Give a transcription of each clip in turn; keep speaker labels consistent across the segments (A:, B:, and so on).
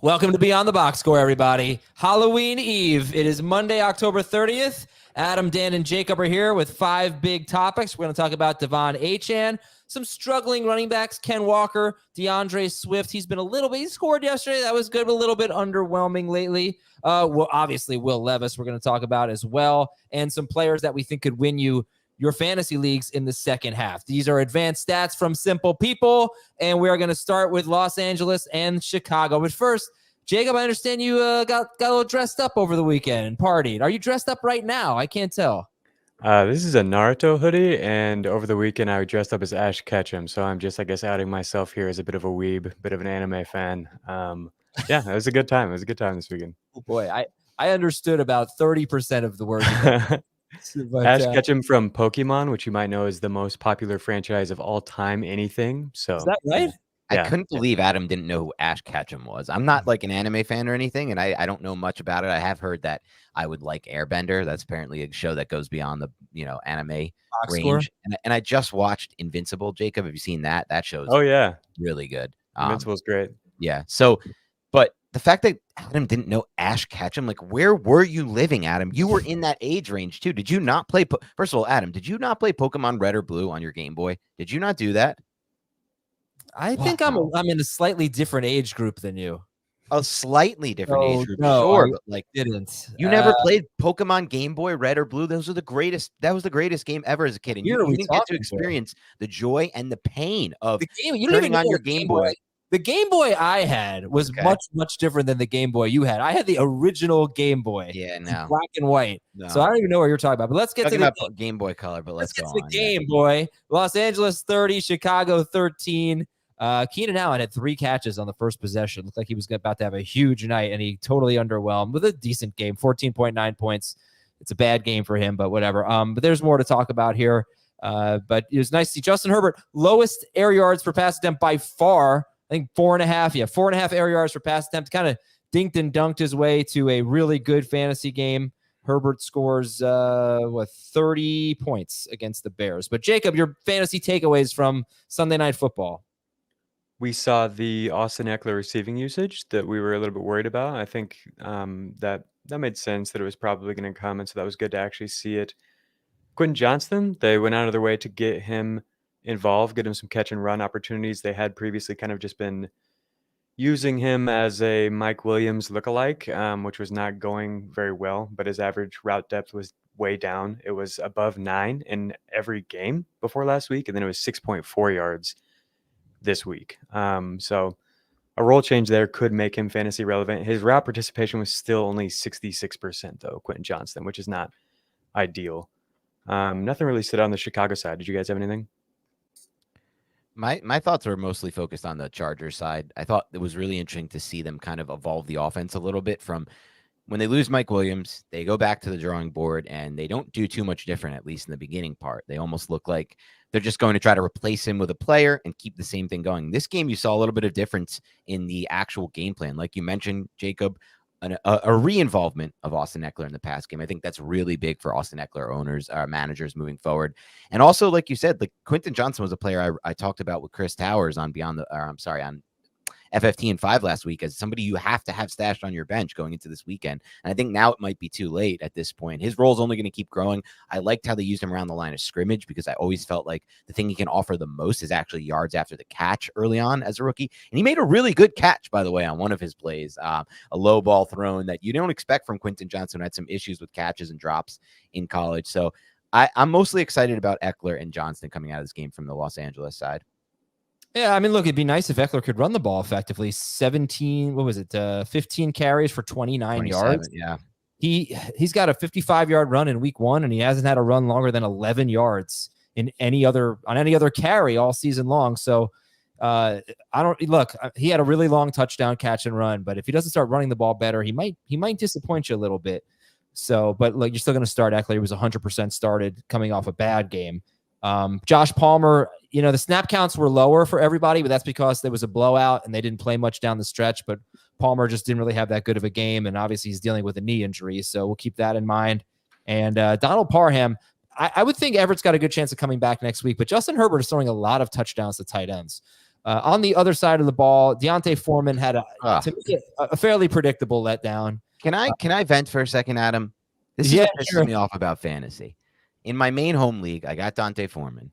A: Welcome to Beyond the Box Score, everybody. Halloween Eve. It is Monday, October 30th. Adam, Dan, and Jacob are here with 5 big topics. We're going to talk about De'Von Achane, some struggling running backs, Ken Walker, DeAndre Swift. He's he scored yesterday. That was good, but a little bit underwhelming lately. Well, obviously, Will Levis we're going to talk about as well, and some players that we think could win you your fantasy leagues in the second half. These are advanced stats from Simple People, and we are going to start with Los Angeles and Chicago. But first, Jacob, I understand you got a little dressed up over the weekend and partied. Are you dressed up right now? I can't tell.
B: This is a Naruto hoodie, and over the weekend I dressed up as Ash Ketchum, so I'm just, I guess, outing myself here as a bit of a weeb, bit of an anime fan. Yeah, it was a good time. It was a good time this weekend.
A: Oh boy, I understood about 30% of the words. But,
B: Ash Ketchum from Pokemon, which you might know is the most popular franchise of all time, anything. So
A: is that right?
C: I couldn't believe Adam didn't know who Ash Ketchum was. I'm not like an anime fan or anything, and I don't know much about it. I have heard that I would like Airbender. That's apparently a show that goes beyond the anime range. And I just watched Invincible. Jacob, have you seen that? That show's really good.
B: Invincible's great.
C: Yeah. So, but the fact that Adam didn't know Ash Ketchum, like, where were you living, Adam? You were in that age range too. Did you not play? First of all, Adam, did you not play Pokemon Red or Blue on your Game Boy? Did you not do that?
A: I think I'm in a slightly different age group than you.
C: A slightly different age group,
A: no,
C: sure, but like
A: didn't.
C: You never played Pokemon Game Boy Red or Blue? Those are the greatest. That was the greatest game ever as a kid. And you didn't get to experience the joy and the pain of
A: the game. You
C: turning on your Game Boy.
A: The Game Boy I had was much different than the Game Boy you had. I had the original Game Boy.
C: Yeah, no.
A: Black and white. No. So I don't even know what you're talking about. But let's get to the
C: Game Boy Color. But let's
A: get to the Game Boy. Los Angeles 30, Chicago 13. Keenan Allen had 3 catches on the first possession. Looked like he was about to have a huge night, and he totally underwhelmed with a decent game, 14.9 points. It's a bad game for him, but whatever. But there's more to talk about here. But it was nice to see Justin Herbert, lowest air yards per pass attempt by far. I think 4.5. Yeah, 4.5 air yards per pass attempt. Kind of dinked and dunked his way to a really good fantasy game. Herbert scores 30 points against the Bears. But Jacob, your fantasy takeaways from Sunday Night Football.
B: We saw the Austin Ekeler receiving usage that we were a little bit worried about. I think that made sense that it was probably going to come, and so that was good to actually see it. Quentin Johnston, they went out of their way to get him involved, get him some catch and run opportunities. They had previously kind of just been using him as a Mike Williams lookalike, which was not going very well, but his average route depth was way down. It was above 9 in every game before last week, and then it was 6.4 yards this week. So a role change there could make him fantasy relevant. His route participation was still only 66%, though, Quentin Johnston, which is not ideal. Nothing really stood out on the Chicago side. Did you guys have anything?
C: My thoughts are mostly focused on the Chargers side. I thought it was really interesting to see them kind of evolve the offense a little bit from when they lose Mike Williams, they go back to the drawing board and they don't do too much different, at least in the beginning part. They almost look like they're just going to try to replace him with a player and keep the same thing going. This game, you saw a little bit of difference in the actual game plan. Like you mentioned, Jacob, a re-involvement of Austin Ekeler in the pass game. I think that's really big for Austin Ekeler owners, managers moving forward. And also, like you said, like Quentin Johnston was a player I talked about with Chris Towers on on FFT and 5 last week as somebody you have to have stashed on your bench going into this weekend. And I think now it might be too late at this point. His role is only going to keep growing. I liked how they used him around the line of scrimmage because I always felt like the thing he can offer the most is actually yards after the catch early on as a rookie. And he made a really good catch, by the way, on one of his plays, a low ball thrown that you don't expect from Quentin Johnston, who had some issues with catches and drops in college. So I'm mostly excited about Ekeler and Johnston coming out of this game from the Los Angeles side.
A: Yeah, I mean, look, it'd be nice if Ekeler could run the ball effectively. 15 carries for 29 yards.
C: Yeah.
A: He's got a 55-yard run in week 1, and he hasn't had a run longer than 11 yards on any other carry all season long. So he had a really long touchdown catch and run, but if he doesn't start running the ball better, he might disappoint you a little bit. So, but look, you're still going to start Ekeler. He was 100% started coming off a bad game. Josh Palmer, the snap counts were lower for everybody, but that's because there was a blowout and they didn't play much down the stretch, but Palmer just didn't really have that good of a game. And obviously he's dealing with a knee injury. So we'll keep that in mind. And Donald Parham, I would think Everett's got a good chance of coming back next week, but Justin Herbert is throwing a lot of touchdowns to tight ends. On the other side of the ball, D'Onta Foreman had
C: Ugh.
A: a fairly predictable letdown.
C: Can I vent for a second, Adam? This is
A: Yeah,
C: what pisses me off about fantasy. In my main home league, I got D'Onta Foreman.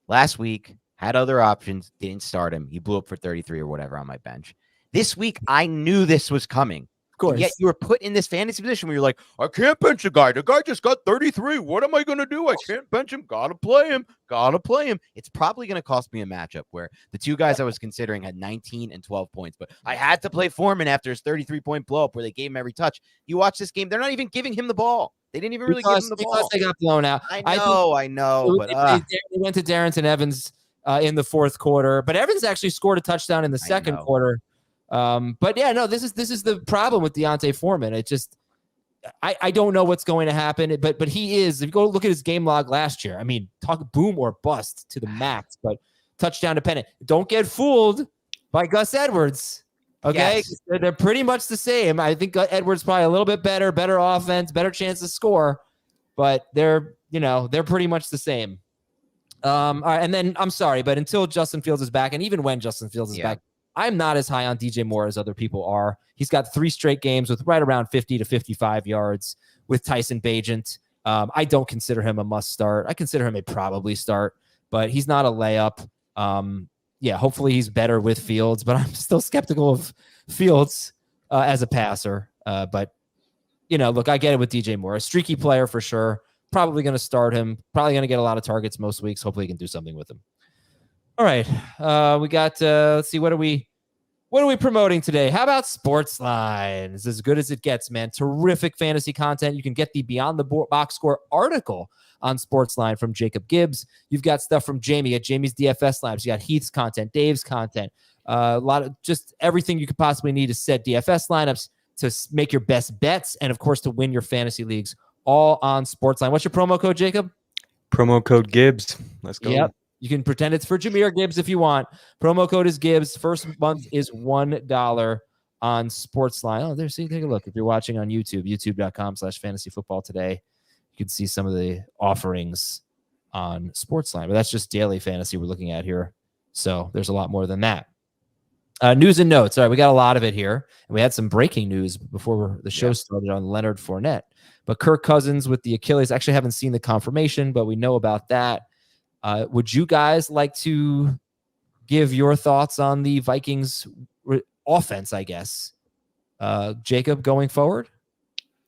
C: Last week, had other options, didn't start him. He blew up for 33 or whatever on my bench. This week, I knew this was coming.
A: Of course.
C: And yet you were put in this fantasy position where you're like, I can't bench a guy. The guy just got 33. What am I going to do? I can't bench him. Gotta play him. It's probably going to cost me a matchup where the two guys I was considering had 19 and 12 points. But I had to play Foreman after his 33-point blow up where they gave him every touch. You watch this game, they're not even giving him the ball. They didn't even really give him the ball.
A: Because they got blown out.
C: I know. But
A: they went to Darrington Evans in the fourth quarter. But Evans actually scored a touchdown in the second quarter. But yeah, no, this is the problem with D'Onta Foreman. It just, I don't know what's going to happen, but he is, if you go look at his game log last year, I mean, talk boom or bust to the max, but touchdown dependent. Don't get fooled by Gus Edwards. Okay.
C: Yes.
A: They're pretty much the same. I think Edwards probably a little bit better offense, better chance to score, but they're pretty much the same. All right. And then I'm sorry, but until Justin Fields is back, and even when Justin Fields is back, I'm not as high on DJ Moore as other people are. He's got 3 straight games with right around 50 to 55 yards with Tyson Bagent. I don't consider him a must start. I consider him a probably start, but he's not a layup. Hopefully he's better with Fields, but I'm still skeptical of Fields as a passer. But look, I get it with DJ Moore, a streaky player for sure. Probably going to start him. Probably going to get a lot of targets most weeks. Hopefully he can do something with him. All right. We got, let's see, what are we promoting today? How about Sportsline? It's as good as it gets, man. Terrific fantasy content. You can get the Beyond the Box Score article on Sportsline from Jacob Gibbs. You've got stuff from Jamie at Jamie's DFS Labs. You got Heath's content, Dave's content, a lot of just everything you could possibly need to set DFS lineups, to make your best bets, and of course to win your fantasy leagues, all on Sportsline. What's your promo code, Jacob?
B: Promo code Gibbs. Let's go.
A: Yep. You can pretend it's for Jameer Gibbs if you want. Promo code is Gibbs. First month is $1 on Sportsline. Oh, there. See, take a look. If you're watching on YouTube, youtube.com/fantasyfootball today, you can see some of the offerings on Sportsline. But that's just daily fantasy we're looking at here. So there's a lot more than that. News and notes. All right, we got a lot of it here. And we had some breaking news before the show started on Leonard Fournette. But Kirk Cousins with the Achilles. Actually haven't seen the confirmation, but we know about that. Would you guys like to give your thoughts on the Vikings offense, I guess? Jacob, going forward?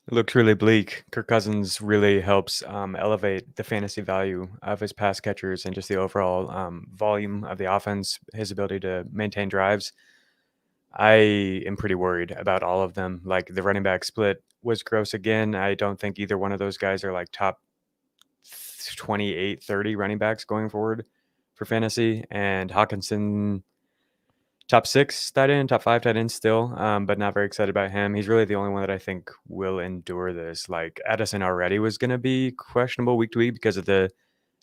B: It looks really bleak. Kirk Cousins really helps elevate the fantasy value of his pass catchers and just the overall volume of the offense, his ability to maintain drives. I am pretty worried about all of them. Like, the running back split was gross again. I don't think either one of those guys are like top 28, 30 running backs going forward for fantasy. And Hockenson, top 6 tight end, top 5 tight end still, but not very excited about him. He's really the only one that I think will endure this. Like, Addison already was going to be questionable week to week because of the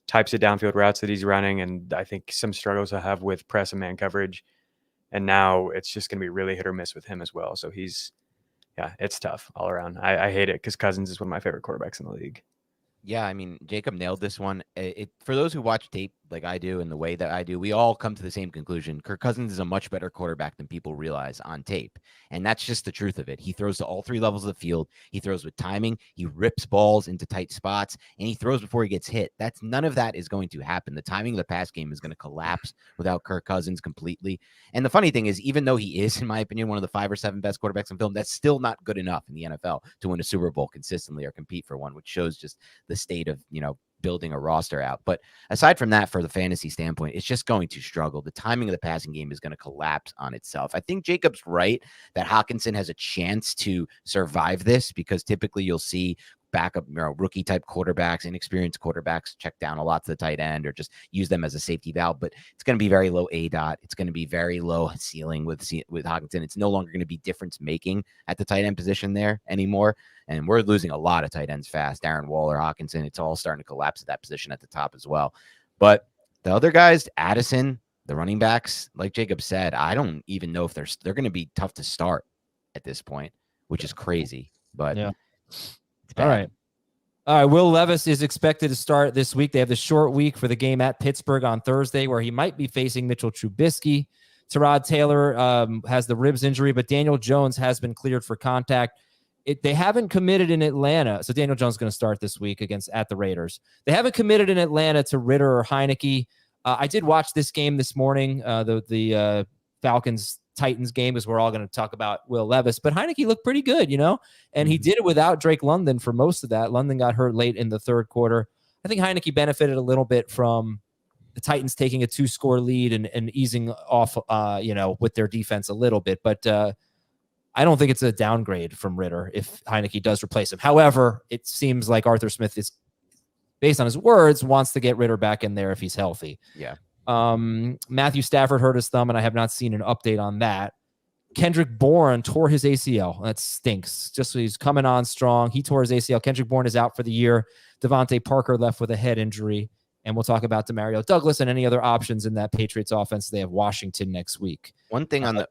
B: types of downfield routes that he's running, and I think some struggles he'll have with press and man coverage. And now it's just going to be really hit or miss with him as well. So it's tough all around. I hate it because Cousins is one of my favorite quarterbacks in the league.
C: Yeah, I mean, Jacob nailed this one. For those who watch tape like I do and the way that I do, we all come to the same conclusion. Kirk Cousins is a much better quarterback than people realize on tape. And that's just the truth of it. He throws to all 3 levels of the field. He throws with timing. He rips balls into tight spots, and he throws before he gets hit. None of that is going to happen. The timing of the pass game is going to collapse without Kirk Cousins completely. And the funny thing is, even though he is, in my opinion, one of the 5 or 7 best quarterbacks in film, that's still not good enough in the NFL to win a Super Bowl consistently or compete for one, which shows just the state of, building a roster out. But aside from that, for the fantasy standpoint, it's just going to struggle. The timing of the passing game is going to collapse on itself. I think Jacob's right that Hockenson has a chance to survive this, because typically you'll see backup, rookie type quarterbacks, inexperienced quarterbacks check down a lot to the tight end or just use them as a safety valve. But it's going to be very low ADOT. It's going to be very low ceiling with Hockenson. It's no longer going to be difference making at the tight end position there anymore. And we're losing a lot of tight ends fast. Darren Waller, Hockenson, it's all starting to collapse at that position at the top as well. But the other guys, Addison, the running backs, like Jacob said, I don't even know if they're going to be tough to start at this point, which is crazy. But
A: yeah.
C: It's bad.
A: All right. All right, Will Levis is expected to start this week. They have the short week for the game at Pittsburgh on Thursday, where he might be facing Mitchell Trubisky. Tyrod Taylor has the ribs injury, but Daniel Jones has been cleared for contact. They haven't committed in Atlanta, so Daniel Jones is going to start this week at the Raiders. They haven't committed in Atlanta to Ritter or Heineke. I did watch this game this morning, the Falcons-Titans game, as we're all going to talk about Will Levis, but Heineke looked pretty good, and he did it without Drake London for most of that. London got hurt late in the third quarter. I think Heineke benefited a little bit from the Titans taking a 2-score lead and easing off, with their defense a little bit, but I don't think it's a downgrade from Ritter if Heineke does replace him. However, it seems like Arthur Smith is, based on his words, wants to get Ritter back in there if he's healthy.
C: Yeah.
A: Matthew Stafford hurt his thumb, and I have not seen an update on that. Kendrick Bourne tore his ACL. That stinks. Just so he's coming on strong. He tore his ACL. Kendrick Bourne is out for the year. Devontae Parker left with a head injury. And we'll talk about Demario Douglas and any other options in that Patriots offense. They have Washington next week.
C: One thing on the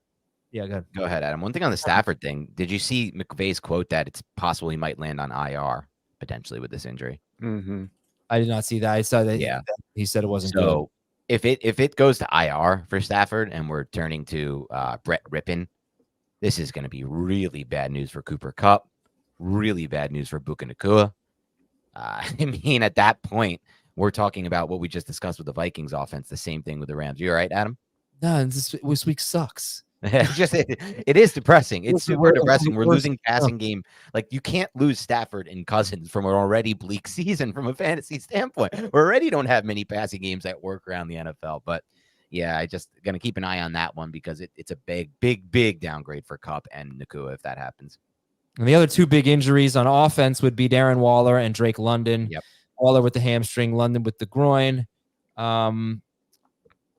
A: Yeah,
C: go ahead, Adam. One thing on the Stafford thing. Did you see McVay's quote that it's possible he might land on IR potentially with this injury?
B: Mm-hmm.
A: I did not see that. I saw that.
C: Yeah,
A: he said it wasn't
C: so good. If it goes to IR for Stafford and we're turning to Brett Rippon, this is going to be really bad news for Cooper Kupp. Really bad news for Buka Nakua. I mean, at that point, we're talking about what we just discussed with the Vikings offense. The same thing with the Rams. You all right, Adam?
A: No, this week sucks.
C: It is depressing. It's super depressing. We're losing passing game. Like, you can't lose Stafford and Cousins from an already bleak season from a fantasy standpoint. We already don't have many passing games that work around the NFL. But yeah, I just going to keep an eye on that one because it's a big downgrade for Kupp and Nakua if that happens.
A: And the other two big injuries on offense would be Darren Waller and Drake London.
C: Yep.
A: Waller with the hamstring, London with the groin.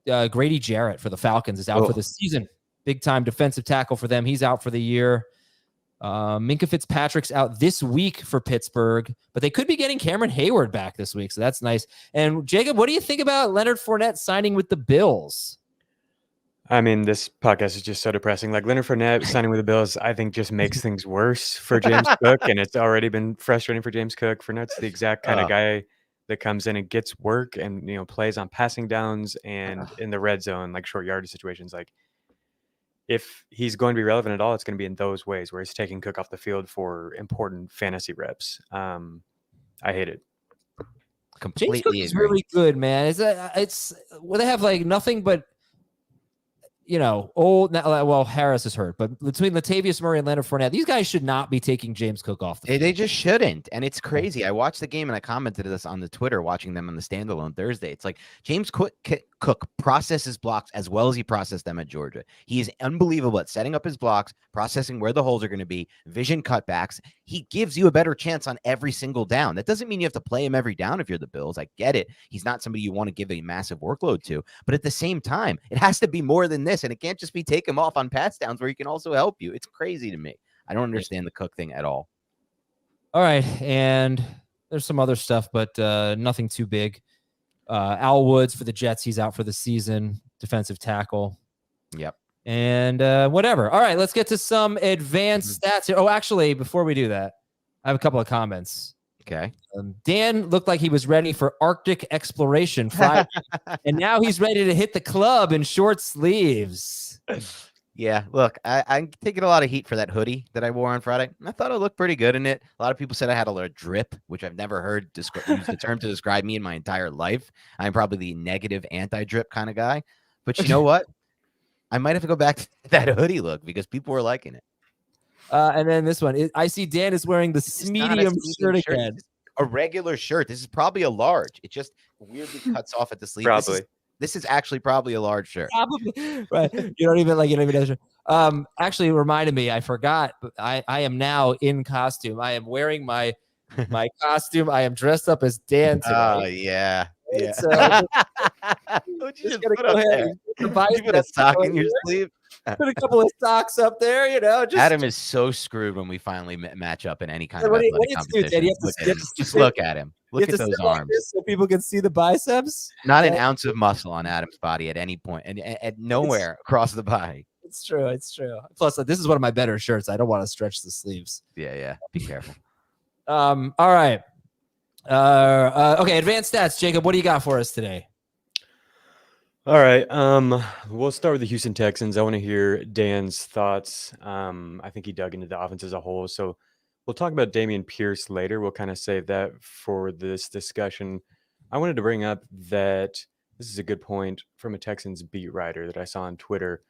A: Grady Jarrett for the Falcons is out for the season. Big time defensive tackle for them. He's out for the year. Minkah Fitzpatrick's out this week for Pittsburgh, but they could be getting Cameron Hayward back this week, so that's nice. And Jacob, what do you think about Leonard Fournette signing with the Bills?
B: I mean, this podcast is just so depressing. Like, Leonard Fournette signing with the Bills, I think just makes things worse for James Cook, and it's already been frustrating for James Cook. Fournette's the exact kind of guy that comes in and gets work and, plays on passing downs and in the red zone, like short yardage situations. Like, if he's going to be relevant at all, it's going to be in those ways where he's taking Cook off the field for important fantasy reps. I hate it.
C: Completely
A: James Cook is really good, man. It's they have like nothing but Harris is hurt, but between Latavius Murray and Leonard Fournette, these guys should not be taking James Cook off the field.
C: They just shouldn't. And it's crazy. I watched the game and I commented this on the Twitter watching them on the standalone Thursday. It's like James Cook processes blocks as well as he processed them at Georgia. He is unbelievable at setting up his blocks, processing where the holes are going to be, vision cutbacks. He gives you a better chance on every single down. That doesn't mean you have to play him every down if you're the Bills. I get it. He's not somebody you want to give a massive workload to. But at the same time, it has to be more than this. And it can't just be take him off on pass downs where he can also help you. It's crazy to me. I don't understand the Cook thing at all.
A: All right. And there's some other stuff, but nothing too big. Al Woods for the Jets. He's out for the season. Defensive tackle.
C: Yep.
A: And whatever. All right. Let's get to some advanced stats here. Oh, actually, before we do that, I have a couple of comments.
C: Okay.
A: Dan looked like he was ready for Arctic exploration Friday, and now he's ready to hit the club in short sleeves.
C: Yeah, look, I'm taking a lot of heat for that hoodie that I wore on Friday. I thought it looked pretty good in it. A lot of people said I had a lot of drip, which I've never heard use the term to describe me in my entire life. I'm probably the negative anti-drip kind of guy. But you know what? I might have to go back to that hoodie look because people were liking it.
A: And then this one, I see Dan is wearing the medium shirt again.
C: A regular shirt. This is probably a large. It just weirdly cuts off at the sleeve.
B: Probably.
C: This is actually probably a large shirt.
A: Probably. Right. You don't even know. Actually, it reminded me. I forgot. But I am now in costume. I am wearing my costume. I am dressed up as Dan today.
C: Oh yeah. Yeah.
A: So,
C: What'd you just put up there? You put a sock in your sleeve.
A: Put a couple of socks up there,
C: Adam is so screwed when we finally match up in any kind of
A: what
C: athletic
A: do you do,
C: competition.
A: Dad?
C: Just look at him. Look at those arms.
A: Like so people can see the biceps.
C: Not an ounce of muscle on Adam's body at any point, and at nowhere across the body.
A: It's true. It's true. Plus, this is one of my better shirts. I don't want to stretch the sleeves.
C: Yeah. Be careful.
A: All right. Okay, advanced stats. Jacob, what do you got for us today?
B: All right. We'll start with the Houston Texans. I want to hear Dan's thoughts. I think he dug into the offense as a whole. So we'll talk about Dameon Pierce later. We'll kind of save that for this discussion. I wanted to bring up that this is a good point from a Texans beat writer that I saw on Twitter,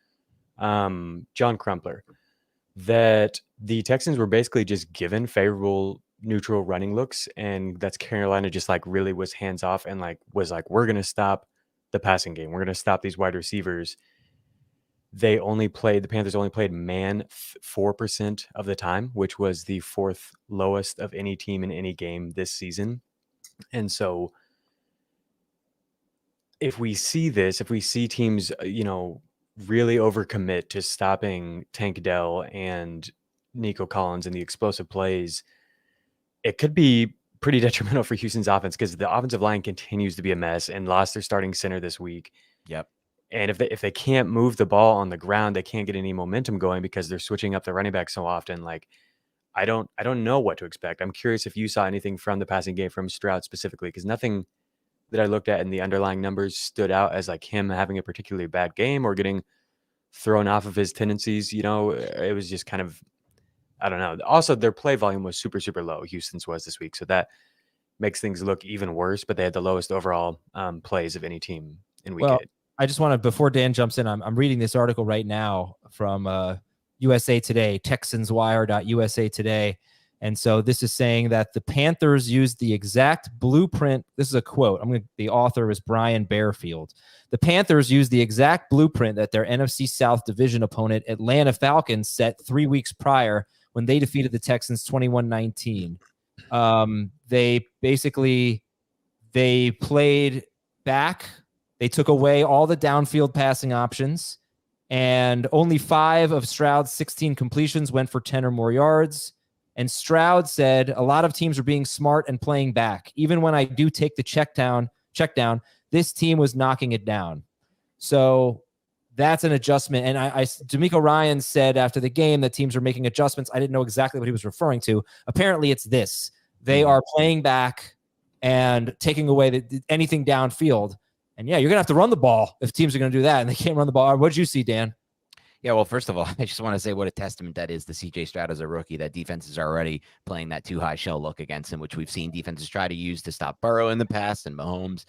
B: John Crumpler, that the Texans were basically just given favorable neutral running looks, and that's Carolina just like really was hands off and like was like, we're going to stop the passing game. We're going to stop these wide receivers. The Panthers only played man 4% of the time, which was the fourth lowest of any team in any game this season. And so if we see teams, really overcommit to stopping Tank Dell and Nico Collins and the explosive plays, it could be pretty detrimental for Houston's offense because the offensive line continues to be a mess and lost their starting center this week.
C: Yep.
B: And if they can't move the ball on the ground, they can't get any momentum going because they're switching up the running back so often. Like, I don't know what to expect. I'm curious if you saw anything from the passing game from Stroud specifically, because nothing that I looked at in the underlying numbers stood out as like him having a particularly bad game or getting thrown off of his tendencies. It was just kind of, I don't know. Also, their play volume was super, super low. Houston's was this week. So that makes things look even worse, but they had the lowest overall plays of any team in week 8.
A: I just want to, before Dan jumps in, I'm reading this article right now from USA Today, TexansWire.USA Today. And so this is saying that the Panthers used the exact blueprint. This is a quote. The author is Brian Bearfield. The Panthers used the exact blueprint that their NFC South division opponent, Atlanta Falcons, set 3 weeks prior when they defeated the Texans 21-19. They played back. They took away all the downfield passing options, and only 5 of Stroud's 16 completions went for 10 or more yards. And Stroud said, a lot of teams are being smart and playing back. Even when I do take the check down, this team was knocking it down. So that's an adjustment. And D'Amico Ryans said after the game that teams are making adjustments. I didn't know exactly what he was referring to. Apparently it's this. They are playing back and taking away anything downfield. And yeah, you're going to have to run the ball if teams are going to do that, and they can't run the ball. What did you see, Dan?
C: Yeah, well, first of all, I just want to say what a testament that is to CJ Stroud as a rookie, that defenses are already playing that too high shell look against him, which we've seen defenses try to use to stop Burrow in the past and Mahomes.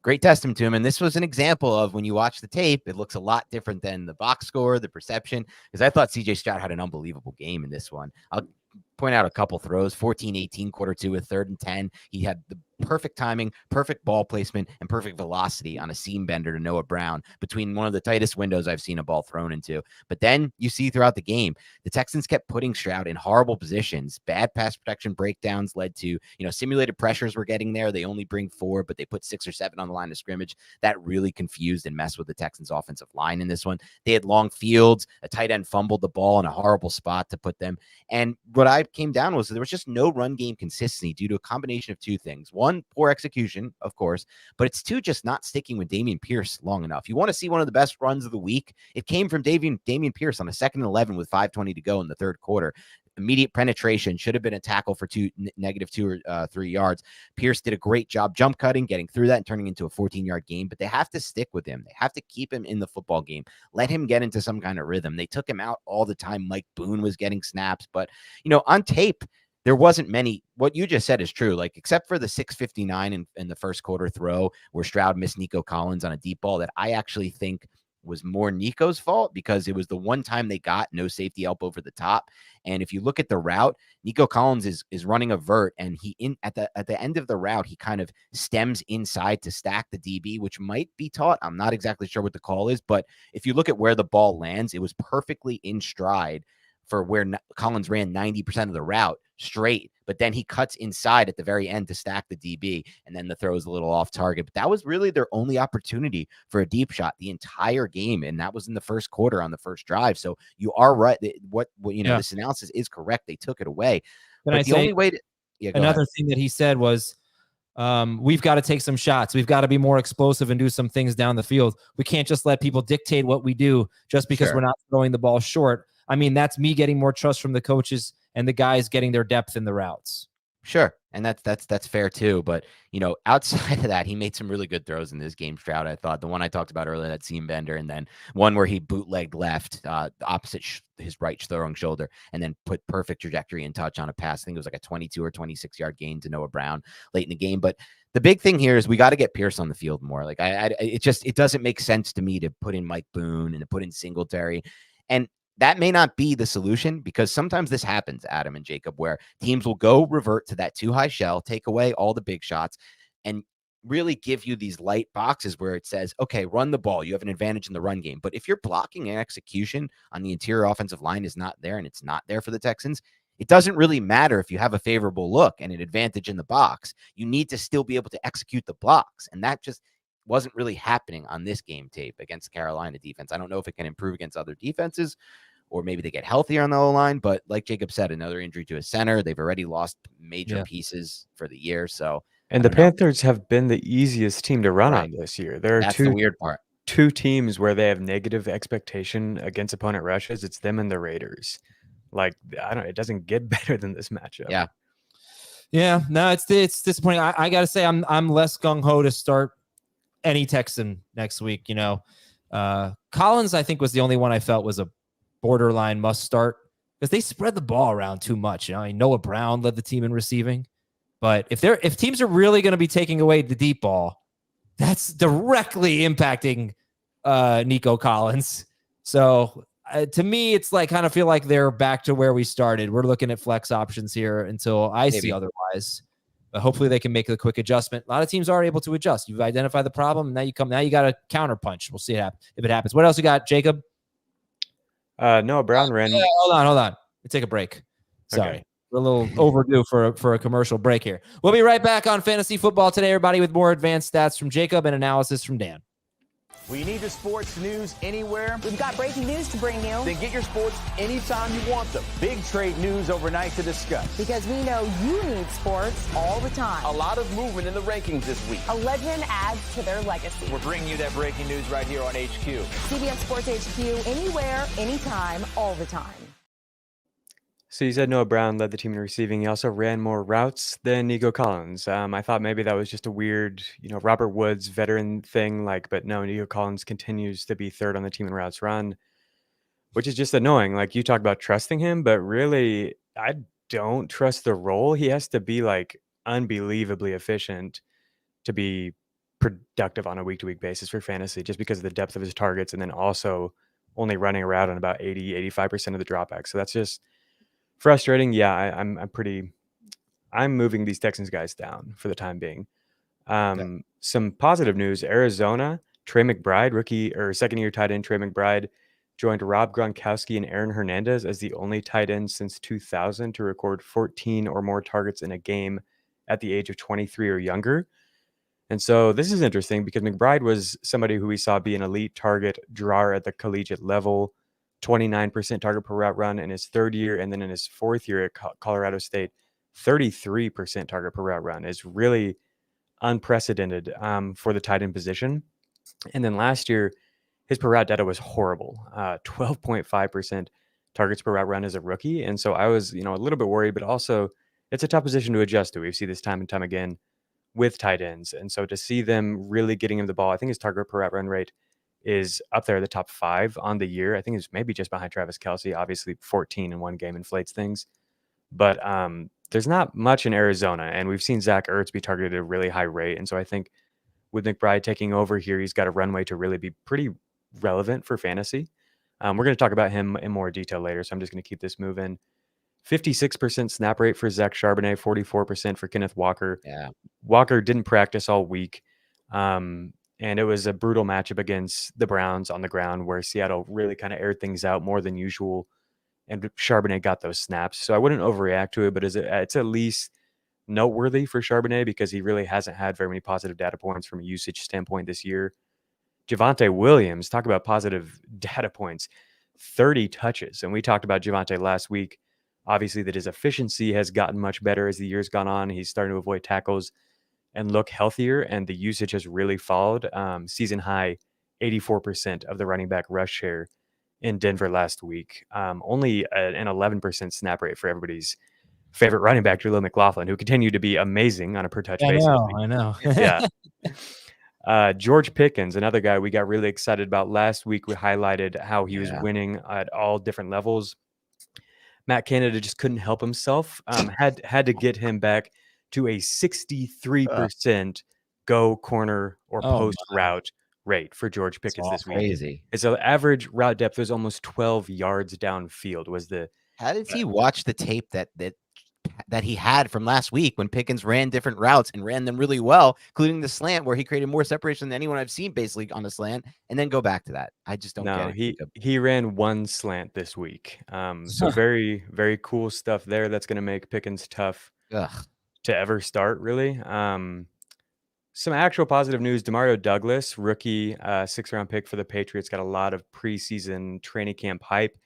C: Great testament to him. And this was an example of when you watch the tape, it looks a lot different than the box score, the perception, because I thought CJ Stroud had an unbelievable game in this one. I'll point out a couple throws, 14-18, quarter 2 with 3rd and 10. He had the perfect timing, perfect ball placement, and perfect velocity on a seam bender to Noah Brown between one of the tightest windows I've seen a ball thrown into. But then you see throughout the game, the Texans kept putting Stroud in horrible positions. Bad pass protection breakdowns led to, simulated pressures were getting there. They only bring 4, but they put 6 or 7 on the line of scrimmage. That really confused and messed with the Texans offensive line in this one. They had long fields. A tight end fumbled the ball in a horrible spot to put them. And what I came down was there was just no run game consistency due to a combination of 2 things. 1, poor execution, of course, but it's 2, just not sticking with Dameon Pierce long enough. You want to see one of the best runs of the week? It came from Dameon Pierce on a 2nd and 11 with 5:20 to go in the 3rd quarter. Immediate penetration, should have been a tackle for -2 or 3 yards. Pierce did a great job jump cutting, getting through that and turning into a 14-yard game, but they have to stick with him. They have to keep him in the football game. Let him get into some kind of rhythm. They took him out all the time. Mike Boone was getting snaps, but on tape, there wasn't many. What you just said is true. Like, except for the 6:59 in the first quarter throw where Stroud missed Nico Collins on a deep ball that I actually think was more Nico's fault, because it was the one time they got no safety help over the top. And if you look at the route, Nico Collins is running a vert, and at the end of the route, he kind of stems inside to stack the DB, which might be taught. I'm not exactly sure what the call is, but if you look at where the ball lands, it was perfectly in stride for where Collins ran 90% of the route straight, but then he cuts inside at the very end to stack the DB, and then the throw is a little off target. But that was really their only opportunity for a deep shot the entire game, and that was in the first quarter on the first drive. So you are right. This analysis is correct. They took it away. But the only way to
A: another thing that he said was, we've got to take some shots. We've got to be more explosive and do some things down the field. We can't just let people dictate what we do just because we're not throwing the ball short. I mean, that's me getting more trust from the coaches and the guys getting their depth in the routes.
C: Sure. And that's fair too. But outside of that, he made some really good throws in this game. Stroud, I thought the one I talked about earlier, that seam bender, and then one where he bootlegged left, the opposite his right throwing shoulder, and then put perfect trajectory and touch on a pass. I think it was like a 22 or 26-yard gain to Noah Brown late in the game. But the big thing here is we got to get Pierce on the field more. Like it doesn't make sense to me to put in Mike Boone and to put in Singletary, and that may not be the solution, because sometimes this happens, Adam and Jacob, where teams will go revert to that too high shell, take away all the big shots, and really give you these light boxes where it says, okay, run the ball. You have an advantage in the run game. But if your blocking and execution on the interior offensive line is not there, and it's not there for the Texans, it doesn't really matter if you have a favorable look and an advantage in the box. You need to still be able to execute the blocks. And that just wasn't really happening on this game tape against the Carolina defense. I don't know if it can improve against other defenses, or maybe they get healthier on the O-line. But like Jacob said, another injury to a center. They've already lost major pieces for the year. So,
B: and the Panthers have been the easiest team to run on this year. There are
C: That's the weird part.
B: Two teams where they have negative expectation against opponent rushes. It's them and the Raiders. Like, it doesn't get better than this matchup.
A: Yeah. No, it's disappointing. I got to say, I'm less gung-ho to start any Texan next week. Collins, I think, was the only one I felt was a borderline must start, because they spread the ball around too much. Noah Brown led the team in receiving, but if teams are really going to be taking away the deep ball, that's directly impacting Nico Collins. So to me, it's like kind of feel like they're back to where we started. We're looking at flex options here until I see otherwise. But hopefully they can make a quick adjustment. A lot of teams are able to adjust. You've identified the problem. Now you got a counter punch. We'll see if it happens. What else you got, Jacob?
B: Noah Brown ran.
A: Hold on. Let's take a break. Sorry.
B: Okay.
A: We're a little overdue for a commercial break here. We'll be right back on Fantasy Football Today, everybody, with more advanced stats from Jacob and analysis from Dan.
D: We need the sports news anywhere.
E: We've got breaking news to bring you.
D: Then get your sports anytime you want them. Big trade news overnight to discuss.
E: Because we know you need sports all the time.
D: A lot of movement in the rankings this week.
E: A legend adds to their legacy.
D: We're bringing you that breaking news right here on HQ.
E: CBS Sports HQ, anywhere, anytime, all the time.
B: So you said Noah Brown led the team in receiving. He also ran more routes than Nico Collins. I thought maybe that was just a weird, Robert Woods veteran thing. But no, Nico Collins continues to be third on the team in routes run, which is just annoying. Like, you talk about trusting him, but really, I don't trust the role. He has to be unbelievably efficient to be productive on a week-to-week basis for fantasy, just because of the depth of his targets, and then also only running a route on about 80-85% of the dropbacks. So that's just frustrating. Yeah, I'm moving these Texans guys down for the time being. Some positive news: Arizona, Trey McBride, rookie or second-year tight end Trey McBride, joined Rob Gronkowski and Aaron Hernandez as the only tight end since 2000 to record 14 or more targets in a game at the age of 23 or younger. And so this is interesting, because McBride was somebody who we saw be an elite target drawer at the collegiate level. 29% target per route run in his third year, and then in his fourth year at Colorado State, 33% target per route run is really unprecedented for the tight end position. And then last year, his per route data was horrible, 12.5% targets per route run as a rookie. And so I was, a little bit worried, but also it's a tough position to adjust to. We've seen this time and time again with tight ends. And so to see them really getting him the ball, I think his target per route run rate is up there, the top 5 on the year. I think it's maybe just behind Travis Kelce. Obviously 14 in one game inflates things, but there's not much in Arizona, and we've seen Zach Ertz be targeted at a really high rate. And so I think with McBride taking over here, he's got a runway to really be pretty relevant for fantasy. We're going to talk about him in more detail later, so I'm just going to keep this moving. 56% snap rate for Zach Charbonnet, 44% for Kenneth Walker.
C: Yeah.
B: Walker didn't practice all week. And it was a brutal matchup against the Browns on the ground, where Seattle really kind of aired things out more than usual, and Charbonnet got those snaps. So I wouldn't overreact to it, but it's at least noteworthy for Charbonnet, because he really hasn't had very many positive data points from a usage standpoint this year. Javonte Williams, talk about positive data points, 30 touches. And we talked about Javonte last week. Obviously, that his efficiency has gotten much better as the year's gone on. He's starting to avoid tackles and look healthier, and the usage has really followed. Season high 84% of the running back rush share in Denver last week. Only an 11% snap rate for everybody's favorite running back, Jaleel McLaughlin, who continued to be amazing on a per touch basis.
A: I know.
B: Yeah. George Pickens, another guy we got really excited about last week. We highlighted how he was winning at all different levels. Matt Canada just couldn't help himself. Had to get him back to a 63% go corner or post route rate for George Pickens this week.
C: Crazy.
B: His average route depth was almost 12 yards downfield.
C: How did he watch the tape that he had from last week when Pickens ran different routes and ran them really well, including the slant where he created more separation than anyone I've seen basically on the slant, and then go back to that? I just don't get it.
B: He ran one slant this week. So very, very cool stuff there. That's going to make Pickens tough to ever start, really. Some actual positive news. Demario Douglas, rookie 6th-round pick for the Patriots, got a lot of preseason training camp hype.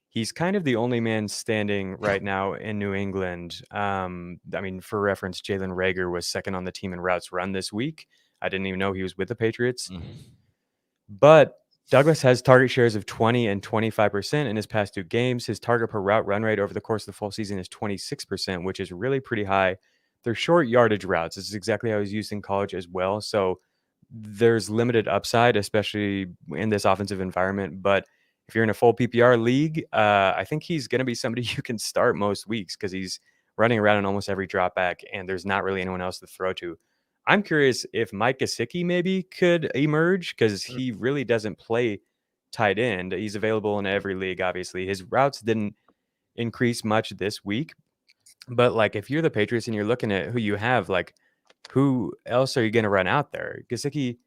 B: He's kind of the only man standing right now in New England. I mean, for reference, Jalen Reagor was second on the team in routes run this week. I didn't even know he was with the Patriots. But Douglas has target shares of 20 and 25% in his past 2 games. His target per route run rate over the course of the full season is 26%, which is really pretty high. They're short yardage routes. This is exactly how he's used in college as well. So there's limited upside, especially in this offensive environment. But if you're in a full PPR league, I think he's going to be somebody you can start most weeks because he's running around in almost every drop back, and there's not really anyone else to throw to. I'm curious if Mike Gesicki maybe could emerge because he really doesn't play tight end. He's available in every league, obviously. His routes didn't increase much this week. But, like, if you're the Patriots and you're looking at who you have, like, who else are you going to run out there? Gesicki,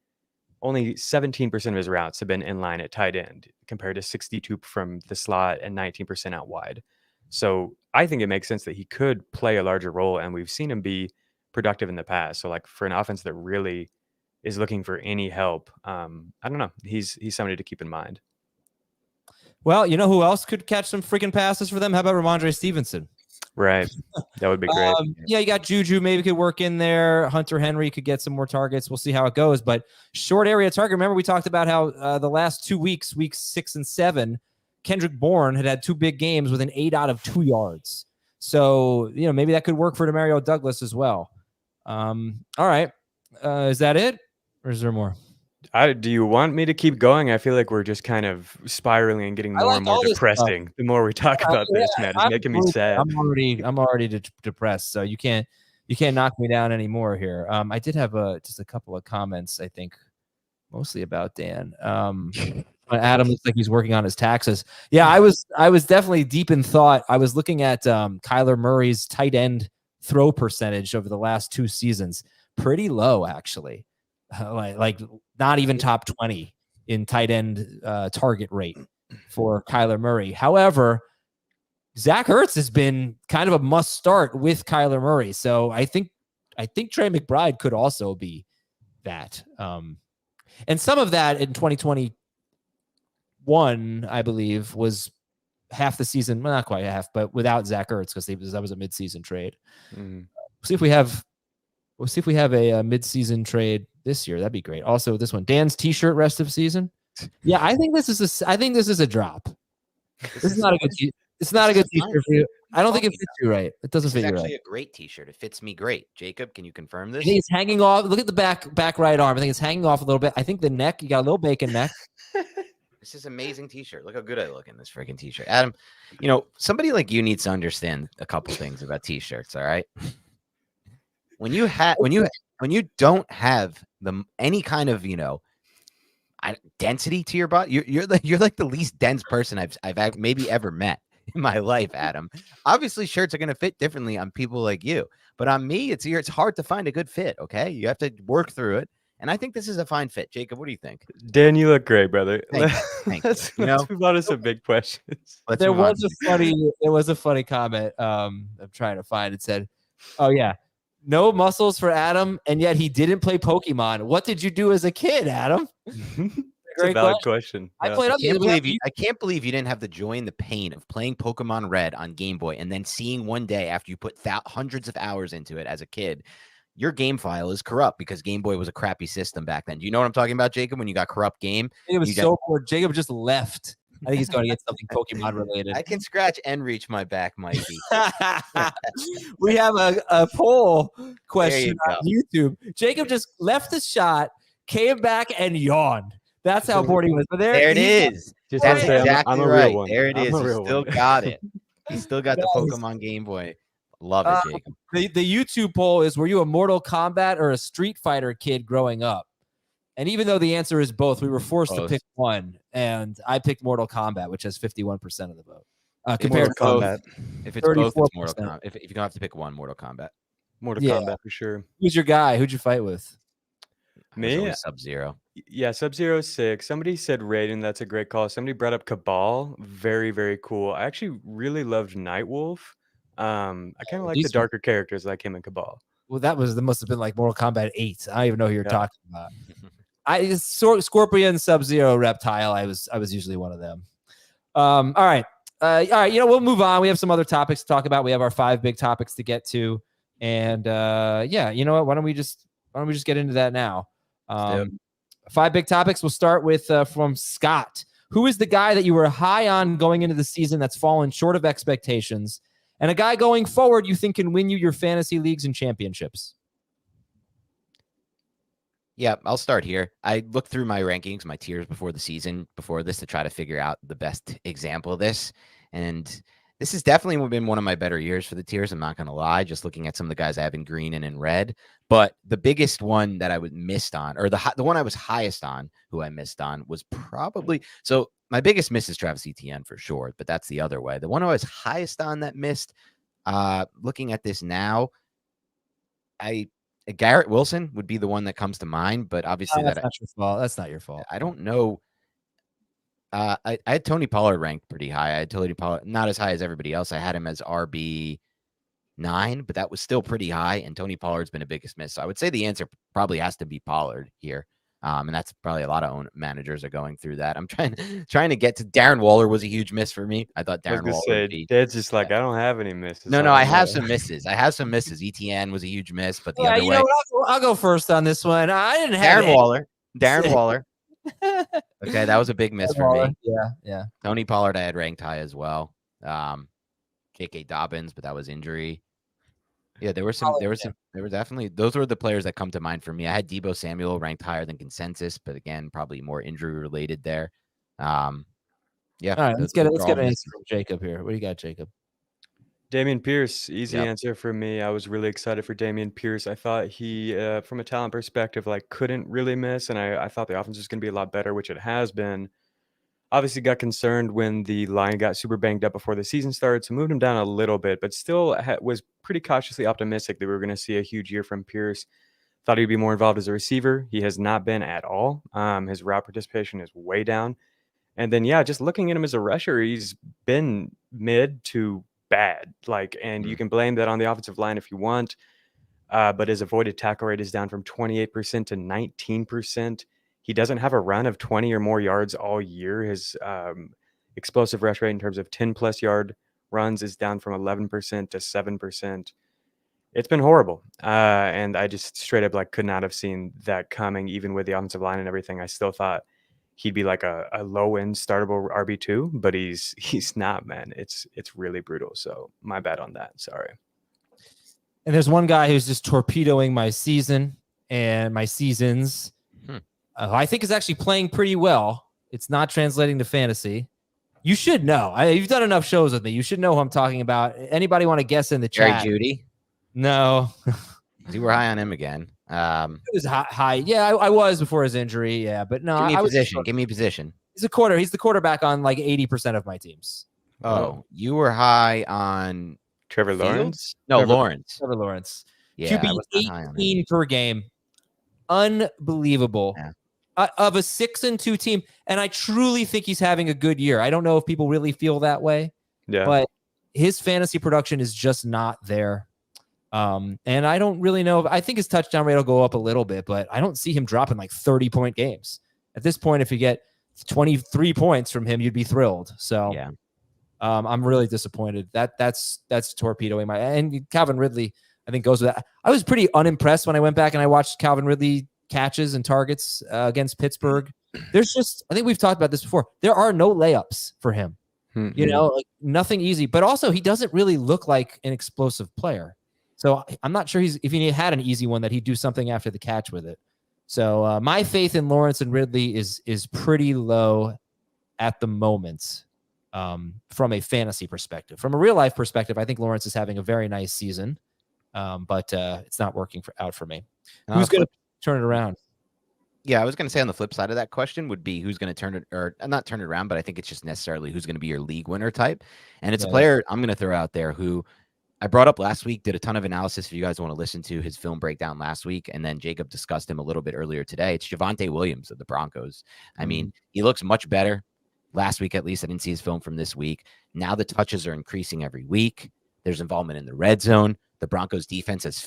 B: only 17% of his routes have been in line at tight end compared to 62% from the slot and 19% out wide. So I think it makes sense that he could play a larger role, and we've seen him be productive in the past. So, like, for an offense that really is looking for any help, I don't know. He's somebody to keep in mind.
A: Well, you know who else could catch some freaking passes for them? How about Ramondre Stevenson?
B: Right. That would be great.
A: Yeah, you got Juju maybe could work in there. Hunter Henry could get some more targets. We'll see how it goes. But short area target. Remember, we talked about how the last 2 weeks, weeks 6 and 7, Kendrick Bourne had 2 big games with an 8 out of 2 yards. So, maybe that could work for Demario Douglas as well. All right. Is that it? Or is there more?
B: Do you want me to keep going? I feel like we're just kind of spiraling and getting more and more depressing. The more we talk about this, man, it's making me sad.
A: I'm already depressed. So you can't knock me down anymore here. I did have just a couple of comments, I think, mostly about Dan. Adam looks like he's working on his taxes. Yeah, I was definitely deep in thought. I was looking at Kyler Murray's tight end throw percentage over the last 2 seasons. Pretty low, actually. Like not even top 20 in tight end target rate for Kyler Murray. However, Zach Ertz has been kind of a must start with Kyler Murray. So I think Trey McBride could also be that. And some of that in 2021, I believe, was half the season, well, not quite half, but without Zach Ertz because that was a midseason trade. We'll see if we have a mid-season trade this year. That'd be great. Also, this one, Dan's T-shirt rest of season. Yeah, I think this is a drop. This is not a good. It's not a good T-shirt for you. I don't think it fits you right. It doesn't fit you right. It's actually
C: a great T-shirt. It fits me great. Jacob, can you confirm this?
A: I think it's hanging off. Look at the back right arm. I think it's hanging off a little bit. I think the neck. You got a little bacon neck.
C: This is an amazing T-shirt. Look how good I look in this freaking T-shirt. Adam, somebody like you needs to understand a couple things about T-shirts. All right. When you don't have any kind of density to your body, you're like the least dense person I've maybe ever met in my life, Adam. Obviously, shirts are going to fit differently on people like you, but on me, it's hard to find a good fit. Okay, you have to work through it, and I think this is a fine fit. Jacob, what do you think?
B: Dan, you look great, brother.
C: Thank you.
B: Let's move on to some big questions.
A: There was a funny comment. I'm trying to find. It said, "Oh yeah." No muscles for Adam, and yet he didn't play Pokemon. What did you do as a kid, Adam?
B: It's a valid question.
A: I
C: can't believe you didn't have the joy and the pain of playing Pokemon Red on Game Boy and then seeing one day after you put hundreds of hours into it as a kid, your game file is corrupt because Game Boy was a crappy system back then. Do you know what I'm talking about, Jacob? When you got corrupt game,
A: it was so bored. Jacob just left I think he's going to get something Pokemon related.
C: I can scratch and reach my back, Mikey.
A: We have a poll question
C: go.
A: on YouTube. Jacob just left the shot, came back, and yawned. That's how bored he was. But
C: There it is.
B: Just
C: That's
B: to say,
C: exactly
B: I'm a
C: right.
B: real one.
C: There it
B: I'm
C: is.
B: a
C: He
B: real
C: still
B: one.
C: got it. He still got the
A: Nice.
C: Pokemon Game Boy. Love it, Jacob.
A: The YouTube poll is: were you a Mortal Kombat or a Street Fighter kid growing up? And even though the answer is both, we were forced to pick one, and I picked Mortal Kombat, which has 51% of the vote. Compared to
B: Mortal
A: both.
B: Kombat.
C: If it's both, it's Mortal
A: 34%.
C: Kombat. If you don't have to pick one, Mortal Kombat.
B: Mortal
A: Yeah.
B: Kombat for sure.
A: Who's your guy? Who'd you fight with?
B: Me?
C: Sub-Zero.
B: Yeah, Sub-Zero 6. Somebody said Raiden. That's a great call. Somebody brought up Cabal. Very, very cool. I actually really loved Nightwolf. I kind of like the
A: decent.
B: darker characters like him in Cabal.
A: Well, that must have been like Mortal Kombat 8. I don't even know who you're
B: Yeah.
A: talking about. Scorpion, Sub-Zero, Reptile. I was usually one of them. All right. We'll move on. We have some other topics to talk about. We have our 5 big topics to get to, and you know what? Why don't we just get into that now? 5 big topics. We'll start with from Scott. Who is the guy that you were high on going into the season that's fallen short of expectations, and a guy going forward you think can win you your fantasy leagues and championships?
C: Yeah, I'll start here. I looked through my rankings, my tiers before the season, before this, to try to figure out the best example of this. And this has definitely been one of my better years for the tiers. I'm not going to lie, just looking at some of the guys I have in green and in red. But the biggest one that I would missed on, or the one I was highest on, who I missed on, was probably, so my biggest miss is Travis Etienne for sure, but that's the other way. The one I was highest on that missed, looking at this now, Garrett Wilson would be the one that comes to mind, but obviously
A: That's not your fault. That's not your fault.
C: I don't know. I had Tony Pollard ranked pretty high. I had Tony Pollard not as high as everybody else. I had him as RB9, but that was still pretty high. And Tony Pollard's been a biggest miss. So I would say the answer probably has to be Pollard here. And that's probably a lot of managers are going through that. I'm trying to get to Darren Waller was a huge miss for me. I thought Darren Waller would be.
B: Dad's just like, I don't have any misses.
C: No, I have some misses. ETN was a huge miss, but the other way.
A: I'll go first on this one. I didn't have
C: Darren Waller. Okay, that was a big miss for me.
A: Yeah.
C: Tony Pollard I had ranked high as well. KK Dobbins, but that was injury. Yeah, there were definitely, those were the players that come to mind for me. I had Deebo Samuel ranked higher than consensus, but again, probably more injury related there. Yeah.
A: All right, let's get an answer from Jacob here. What do you got, Jacob?
B: Dameon Pierce, easy answer for me. I was really excited for Dameon Pierce. I thought he, from a talent perspective, couldn't really miss, and I thought the offense was going to be a lot better, which it has been. Obviously got concerned when the line got super banged up before the season started, so moved him down a little bit, but still was pretty cautiously optimistic that we were going to see a huge year from Pierce. Thought he'd be more involved as a receiver. He has not been at all. His route participation is way down. And then, just looking at him as a rusher, he's been mid to bad. And you can blame that on the offensive line if you want, but his avoided tackle rate is down from 28% to 19%. He doesn't have a run of 20 or more yards all year. His explosive rush rate in terms of 10-plus yard runs is down from 11% to 7%. It's been horrible. And I just straight up could not have seen that coming, even with the offensive line and everything. I still thought he'd be a low-end startable RB2, but he's not, man. It's really brutal. So my bad on that. Sorry.
A: And there's one guy who's just torpedoing my season and my seasons. I think is actually playing pretty well. It's not translating to fantasy. You should know. You've done enough shows with me. You should know who I'm talking about. Anybody want to guess in the chat?
C: Jerry Jeudy?
A: No.
C: You were high on him again.
A: It was high. Yeah, I was before his injury. Yeah, but no.
C: Give me a position.
A: He's the quarterback on 80% of my teams.
C: Oh, you were high on
B: Trevor Lawrence?
C: No, Lawrence.
A: Trevor Lawrence.
C: Yeah,
A: QB 18 per game. Unbelievable.
C: Yeah.
A: Of a 6-2 team, and I truly think he's having a good year. I don't know if people really feel that way, but his fantasy production is just not there. And I don't really know. I think his touchdown rate will go up a little bit, but I don't see him dropping 30-point games. At this point, if you get 23 points from him, you'd be thrilled. So
C: yeah,
A: I'm really disappointed. That's torpedoing and Calvin Ridley, I think, goes with that. I was pretty unimpressed when I went back and I watched Calvin Ridley catches and targets against Pittsburgh. there's just, I think we've talked about this before. There are no layups for him.
B: Mm-hmm.
A: You know, like nothing easy, but also he doesn't really look like an explosive player. So I'm not sure if he had an easy one that he'd do something after the catch with it. So my faith in Lawrence and Ridley is pretty low at the moment from a fantasy perspective. From a real life perspective, I think Lawrence is having a very nice season, but it's not working out for me. Who's going to turn it around?
C: Yeah, I was going to say on the flip side of that question would be who's going to turn it, or not turn it around, but I think it's just necessarily who's going to be your league winner type. And it's a player I'm going to throw out there who I brought up last week, did a ton of analysis if you guys want to listen to his film breakdown last week. And then Jacob discussed him a little bit earlier today. It's Javonte Williams of the Broncos. I mean, he looks much better last week, at least. I didn't see his film from this week. Now the touches are increasing every week. There's involvement in the red zone. The Broncos defense has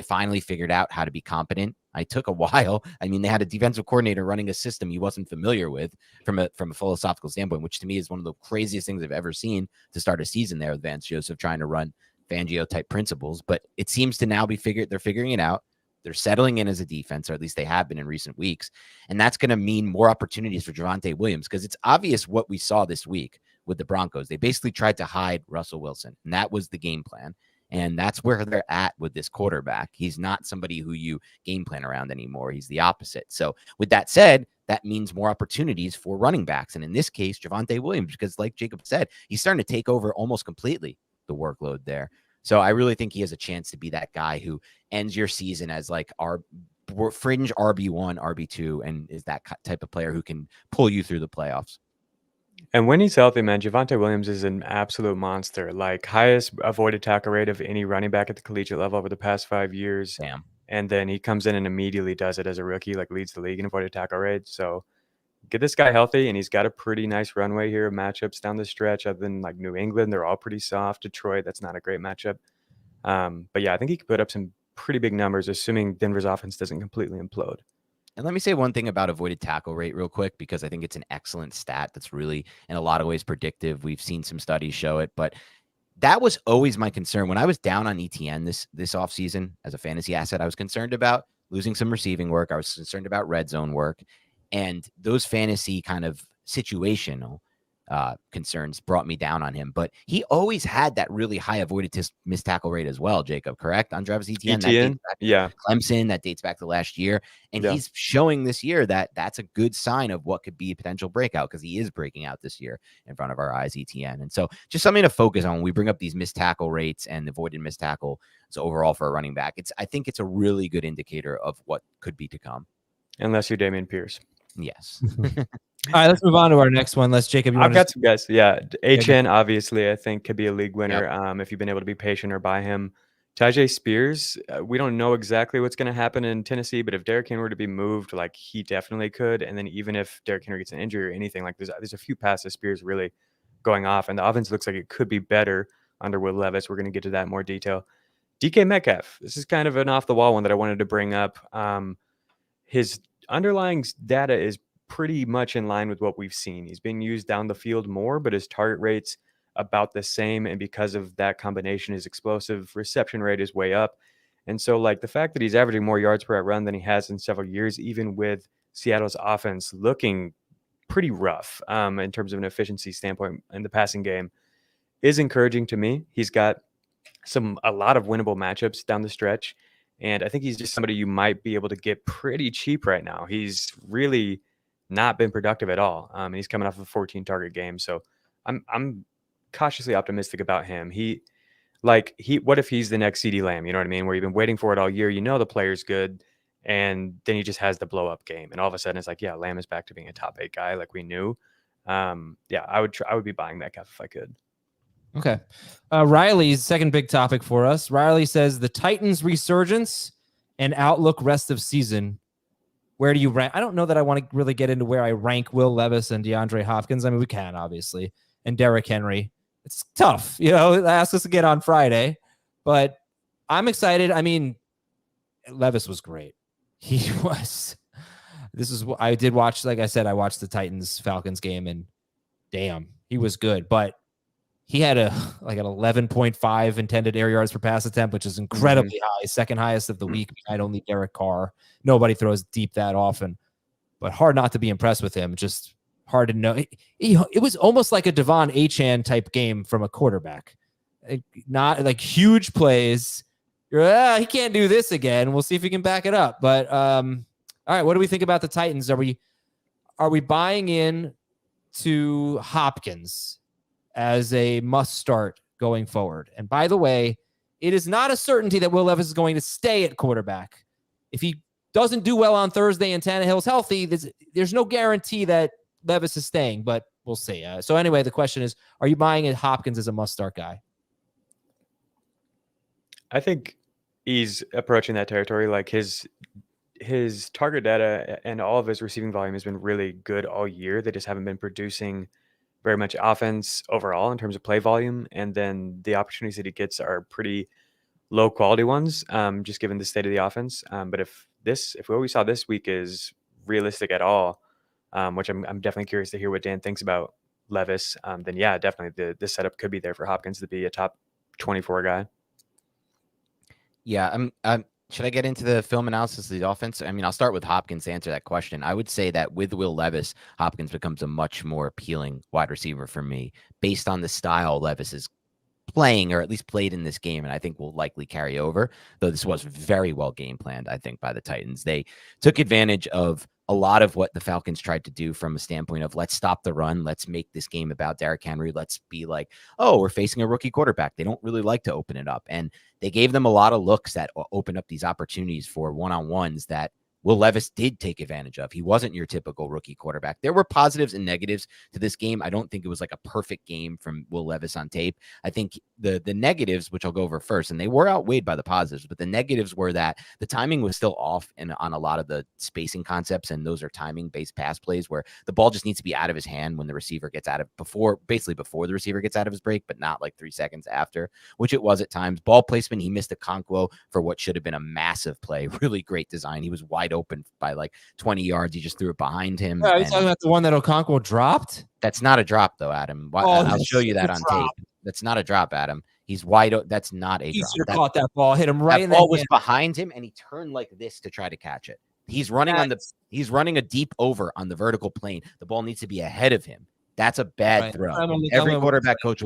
C: finally figured out how to be competent. It took a while. I mean, they had a defensive coordinator running a system he wasn't familiar with from a philosophical standpoint, which to me is one of the craziest things I've ever seen to start a season there with Vance Joseph trying to run Fangio type principles. But it seems to now be they're figuring it out. They're settling in as a defense, or at least they have been in recent weeks. And that's going to mean more opportunities for Javonte Williams, because it's obvious what we saw this week with the Broncos. They basically tried to hide Russell Wilson, and that was the game plan. And that's where they're at with this quarterback. He's not somebody who you game plan around anymore. He's the opposite. So with that said, that means more opportunities for running backs. And in this case, Javonte Williams, because like Jacob said, he's starting to take over almost completely the workload there. So I really think he has a chance to be that guy who ends your season as like our fringe RB1, RB2, and is that type of player who can pull you through the playoffs.
B: And when he's healthy, man, Javonte Williams is an absolute monster. Like, highest avoided tackle rate of any running back at the collegiate level over the past 5 years.
C: Damn.
B: And then he comes in and immediately does it as a rookie, like leads the league in avoided tackle rate. So get this guy healthy, and he's got a pretty nice runway here of matchups down the stretch. Other than like New England, they're all pretty soft. Detroit, that's not a great matchup. But yeah, I think he could put up some pretty big numbers, assuming Denver's offense doesn't completely implode.
C: And let me say one thing about avoided tackle rate real quick, because I think it's an excellent stat that's really in a lot of ways predictive. We've seen some studies show it, but that was always my concern. When I was down on ETN this offseason as a fantasy asset, I was concerned about losing some receiving work. I was concerned about red zone work, and those fantasy kind of situational concerns brought me down on him. But he always had that really high avoided missed tackle rate as well, Jacob, correct? On Travis Etienne?
B: Yeah.
C: Clemson, that dates back to last year. And he's showing this year that that's a good sign of what could be a potential breakout, because he is breaking out this year in front of our eyes, Etienne. And so just something to focus on when we bring up these missed tackle rates and avoided missed tackle. So overall for a running back, I think it's a really good indicator of what could be to come.
B: Unless you're Dameon Pierce.
C: Yes.
A: All right, let's move on to our next one. Jacob.
B: I've got some guys. Yeah. Achane, obviously, I think could be a league winner if you've been able to be patient or buy him. Tyjae Spears, we don't know exactly what's going to happen in Tennessee, but if Derrick Henry were to be moved, like, he definitely could. And then even if Derrick Henry gets an injury or anything, like, there's a few passes Spears really going off, and the offense looks like it could be better under Will Levis. We're going to get to that in more detail. DK Metcalf, this is kind of an off-the-wall one that I wanted to bring up. His underlying data is pretty much in line with what we've seen. He's being used down the field more, but his target rate's about the same. And because of that combination, his explosive reception rate is way up. And so, like, the fact that he's averaging more yards per run than he has in several years, even with Seattle's offense looking pretty rough in terms of an efficiency standpoint in the passing game, is encouraging to me. He's got a lot of winnable matchups down the stretch. And I think he's just somebody you might be able to get pretty cheap right now. He's really not been productive at all. And he's coming off of a 14 target game. So I'm cautiously optimistic about him. What if he's the next CeeDee Lamb? You know what I mean? Where you've been waiting for it all year. You know the player's good, and then he just has the blow up game, and all of a sudden it's like, yeah, Lamb is back to being a top 8 guy like we knew. I would be buying Metcalf if I could.
A: Okay. Riley's second big topic for us. Riley says the Titans resurgence and outlook rest of season. Where do you rank? I don't know that I want to really get into where I rank Will Levis and DeAndre Hopkins. I mean, we can, obviously, and Derrick Henry. It's tough, ask us again on Friday, but I'm excited. I mean, Levis was great. He was. This is what I did watch. Like I said, I watched the Titans Falcons game, and damn, he was good. But he had an 11.5 intended air yards per pass attempt, which is incredibly high, second highest of the week behind only Derek Carr. Nobody throws deep that often. but hard not to be impressed with him. Just hard to know. It was almost like a De'Von Achane type game from a quarterback. Not like huge plays. He can't do this again. We'll see if he can back it up. But all right, what do we think about the Titans? Are we buying in to Hopkins as a must start going forward? And by the way, it is not a certainty that Will Levis is going to stay at quarterback. If he doesn't do well on Thursday and Tannehill's healthy, there's no guarantee that Levis is staying, but we'll see. So anyway, the question is, are you buying in Hopkins as a must start guy?
B: I think he's approaching that territory. Like his target data and all of his receiving volume has been really good all year. They just haven't been producing very much offense overall in terms of play volume. And then the opportunities that he gets are pretty low quality ones, just given the state of the offense. But if what we saw this week is realistic at all, which I'm definitely curious to hear what Dan thinks about Levis, then yeah, definitely the setup could be there for Hopkins to be a top 24 guy.
C: Yeah, should I get into the film analysis of the offense? I mean, I'll start with Hopkins to answer that question. I would say that with Will Levis, Hopkins becomes a much more appealing wide receiver for me based on the style Levis is playing, or at least played in this game, and I think will likely carry over, though this was very well game planned, I think, by the Titans. They took advantage of a lot of what the Falcons tried to do from a standpoint of let's stop the run. Let's make this game about Derrick Henry. Let's be like, oh, we're facing a rookie quarterback. They don't really like to open it up. And they gave them a lot of looks that opened up these opportunities for one-on-ones that Will Levis did take advantage of. He wasn't your typical rookie quarterback. There were positives and negatives to this game. I don't think it was like a perfect game from Will Levis on tape. I think the negatives, which I'll go over first, and they were outweighed by the positives, but the negatives were that the timing was still off on a lot of the spacing concepts, and those are timing-based pass plays where the ball just needs to be out of his hand when the receiver gets before the receiver gets out of his break, but not like 3 seconds after, which it was at times. Ball placement, he missed a Okonkwo for what should have been a massive play. Really great design. He was wide open by like 20 yards. He just threw it behind him.
A: Are you talking about the one that Okonkwo dropped?
C: That's not a drop, though, Adam. I'll show you that on tape. That's not a drop, Adam. He's wide open. That's not a drop.
A: He caught that ball, hit him right in the
C: ball. Was behind him, and he turned like this to try to catch it. He's running he's running a deep over on the vertical plane. The ball needs to be ahead of him. That's a bad throw. Every quarterback coach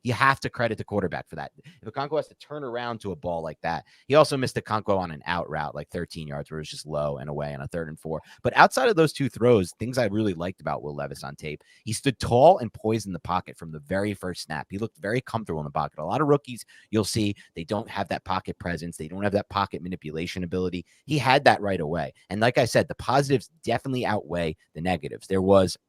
C: you have to credit the quarterback for that. If Okonkwo has to turn around to a ball like that, he also missed Okonkwo on an out route, like 13 yards, where it was just low and away on a 3rd and 4. But outside of those 2 throws, things I really liked about Will Levis on tape, he stood tall and poised in the pocket from the very first snap. He looked very comfortable in the pocket. A lot of rookies, you'll see, they don't have that pocket presence. They don't have that pocket manipulation ability. He had that right away. And like I said, the positives definitely outweigh the negatives. There was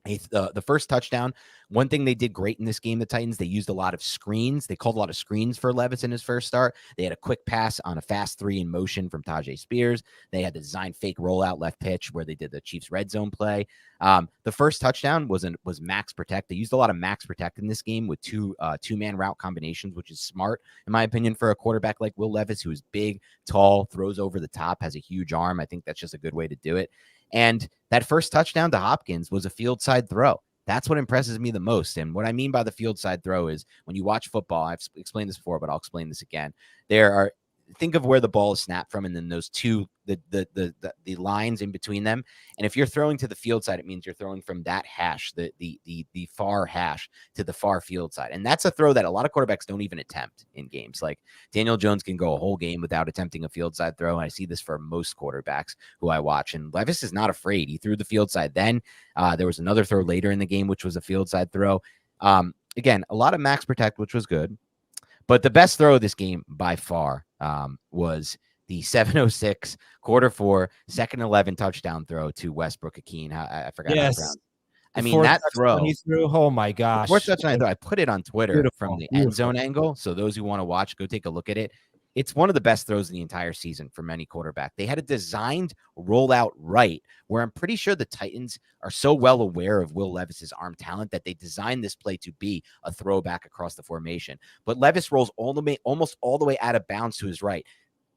C: the first touchdown. One thing they did great in this game, the Titans, they used a lot of screens. They called a lot of screens for Levis in his first start. They had a quick pass on a fast 3 in motion from Tajay Spears. They had the design fake rollout left pitch where they did the Chiefs red zone play. The first touchdown was max protect. They used a lot of max protect in this game with two-man route combinations, which is smart, in my opinion, for a quarterback like Will Levis, who is big, tall, throws over the top, has a huge arm. I think that's just a good way to do it. And that first touchdown to Hopkins was a field side throw. That's what impresses me the most. And what I mean by the field side throw is when you watch football, I've explained this before, but I'll explain this again. Think of where the ball is snapped from, and then those two, the lines in between them. And if you're throwing to the field side, it means you're throwing from that hash, the far hash to the far field side. And that's a throw that a lot of quarterbacks don't even attempt in games. Like Daniel Jones can go a whole game without attempting a field side throw. And I see this for most quarterbacks who I watch. And Levis is not afraid. He threw the field side. Then there was another throw later in the game, which was a field side throw. Again, a lot of max protect, which was good. But the best throw of this game by far was the 7:06 quarter 4 2nd 11 touchdown throw to Westbrook Achane. I forgot.
A: Yes.
C: I mean, that throw.
A: He threw. Oh my gosh.
C: Fourth touchdown throw. I put it on Twitter from the end zone
A: Beautiful.
C: angle. So those who want to watch, go take a look at it. It's one of the best throws in the entire season from any quarterback. They had a designed rollout right where I'm pretty sure the Titans are so well aware of Will Levis's arm talent that they designed this play to be a throwback across the formation. But Levis rolls almost all the way out of bounds to his right,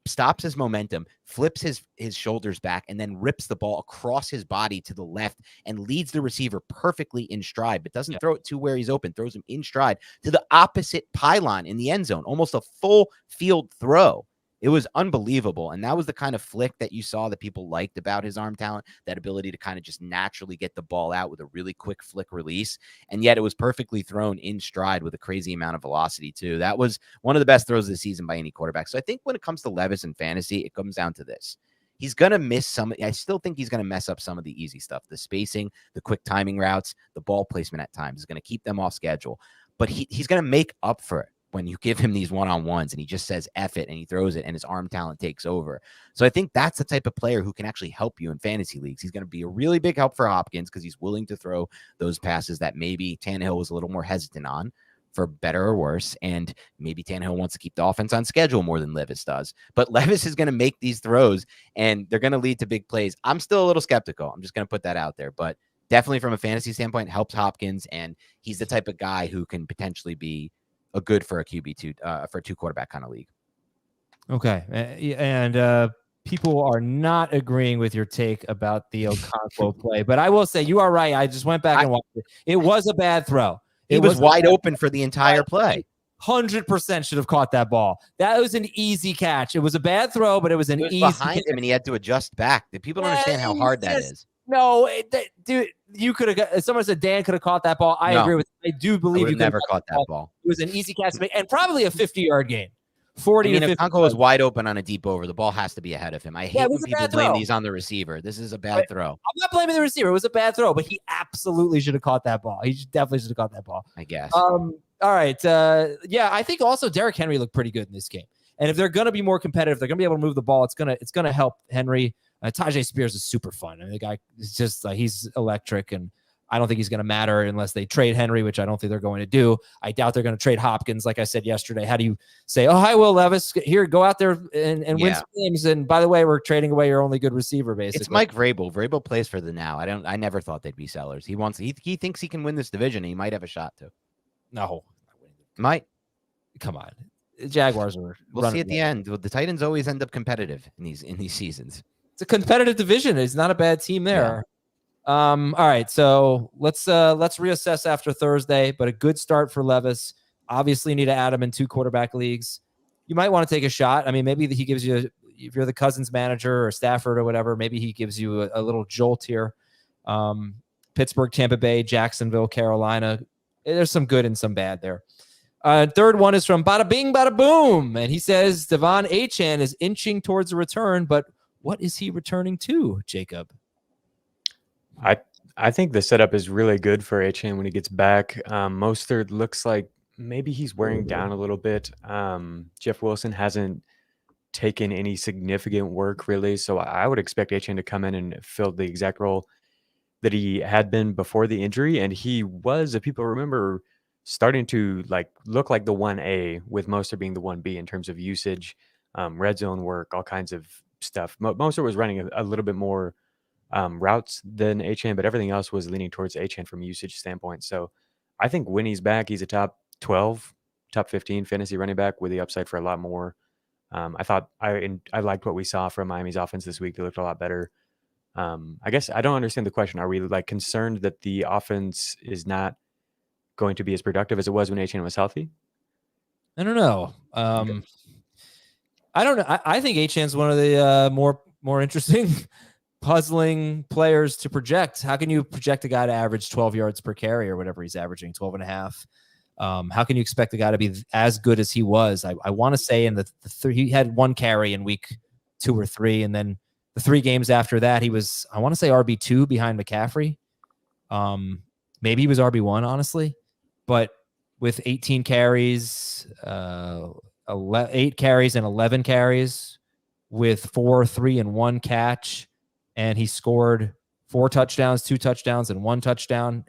C: stops his momentum, flips his shoulders back, and then rips the ball across his body to the left and leads the receiver perfectly in stride, but doesn't throw it to where he's open, throws him in stride to the opposite pylon in the end zone, almost a full field throw. It was unbelievable. And that was the kind of flick that you saw that people liked about his arm talent, that ability to kind of just naturally get the ball out with a really quick flick release. And yet it was perfectly thrown in stride with a crazy amount of velocity too. That was one of the best throws of the season by any quarterback. So I think when it comes to Levis and fantasy, it comes down to this. He's going to miss some. I still think he's going to mess up some of the easy stuff, the spacing, the quick timing routes, the ball placement at times is going to keep them off schedule. But he's going to make up for it when you give him these one-on-ones and he just says F it and he throws it and his arm talent takes over. So I think that's the type of player who can actually help you in fantasy leagues. He's going to be a really big help for Hopkins because he's willing to throw those passes that maybe Tannehill was a little more hesitant on, for better or worse. And maybe Tannehill wants to keep the offense on schedule more than Levis does. But Levis is going to make these throws and they're going to lead to big plays. I'm still a little skeptical. I'm just going to put that out there. But definitely from a fantasy standpoint, helps Hopkins. And he's the type of guy who can potentially be a good for a QB2 for a 2-quarterback kind of league.
A: Okay. And people are not agreeing with your take about the Okonkwo play, but I will say you are right. I just went back and watched it. It was a bad throw.
C: It was wide open for the entire play.
A: 100% should have caught that ball. That was an easy catch. It was a bad throw, but it was an easy
C: behind
A: catch.
C: him, and he had to adjust back. People don't understand how hard that is.
A: No, dude, you could have. Someone said Dan could have caught that ball. I agree with. I do believe you
C: never caught that ball.
A: It was an easy catch to make, and probably a 50-yard gain. 40 to 50.
C: Okonkwo was wide open on a deep over. The ball has to be ahead of him. I hate when people blame these on the receiver. This is a bad throw.
A: I'm not blaming the receiver. It was a bad throw, but he absolutely should have caught that ball. He definitely should have caught that ball,
C: I guess.
A: All right. Yeah, I think also Derrick Henry looked pretty good in this game. And if they're going to be more competitive, they're going to be able to move the ball. It's going to help Henry. Tajay Spears is super fun. I mean, the guy is just he's electric, and I don't think he's going to matter unless they trade Henry, which I don't think they're going to do. I doubt they're going to trade Hopkins. Like I said yesterday, how do you say, oh, hi, Will Levis, here, go out there and win some games. And by the way, we're trading away your only good receiver, basically.
C: It's Mike Vrabel. Vrabel plays for the now. I never thought they'd be sellers. He thinks he can win this division. And he might have a shot to.
A: No.
C: Might.
A: Come on. Jaguars are.
C: We'll see at the end. The Titans always end up competitive in these seasons.
A: It's a competitive division. It's not a bad team there. Yeah. All right, so let's reassess after Thursday, but a good start for Levis. Obviously need to add him in 2-quarterback leagues. You might want to take a shot. I mean, maybe he gives you, if you're the Cousins manager or Stafford or whatever, maybe he gives you a little jolt here. Pittsburgh, Tampa Bay, Jacksonville, Carolina. There's some good and some bad there. Third one is from Bada Bing, Bada Boom. And he says, De'Von Achane is inching towards a return, but what is he returning to, Jacob?
B: I think the setup is really good for Achane when he gets back. Mostert looks like maybe he's wearing down a little bit. Jeff Wilson hasn't taken any significant work really, so I would expect Achane to come in and fill the exact role that he had been before the injury. And he was, if people remember, starting to look like the 1A with Mostert being the 1B in terms of usage, red zone work, all kinds of stuff. Mostert was running a little bit more routes than Achane, but everything else was leaning towards Achane from a usage standpoint. So I think when he's back, he's a top 12, top 15 fantasy running back with the upside for a lot more. I thought I liked what we saw from Miami's offense this week. They looked a lot better. I guess I don't understand the question. Are we concerned that the offense is not going to be as productive as it was when Achane was healthy?
A: I don't know. I don't know. I think Achane's one of the more interesting puzzling players to project. How can you project a guy to average 12 yards per carry or whatever he's averaging, 12 and a half? How can you expect a guy to be as good as he was? I want to say in he had 1 carry in week 2 or 3. And then the 3 games after that, he was, I want to say RB2 behind McCaffrey. Maybe he was RB1, honestly, but with 18 carries, 8 carries and 11 carries with 4, 3 and 1 catch. And he scored 4 touchdowns, 2 touchdowns, and 1 touchdown.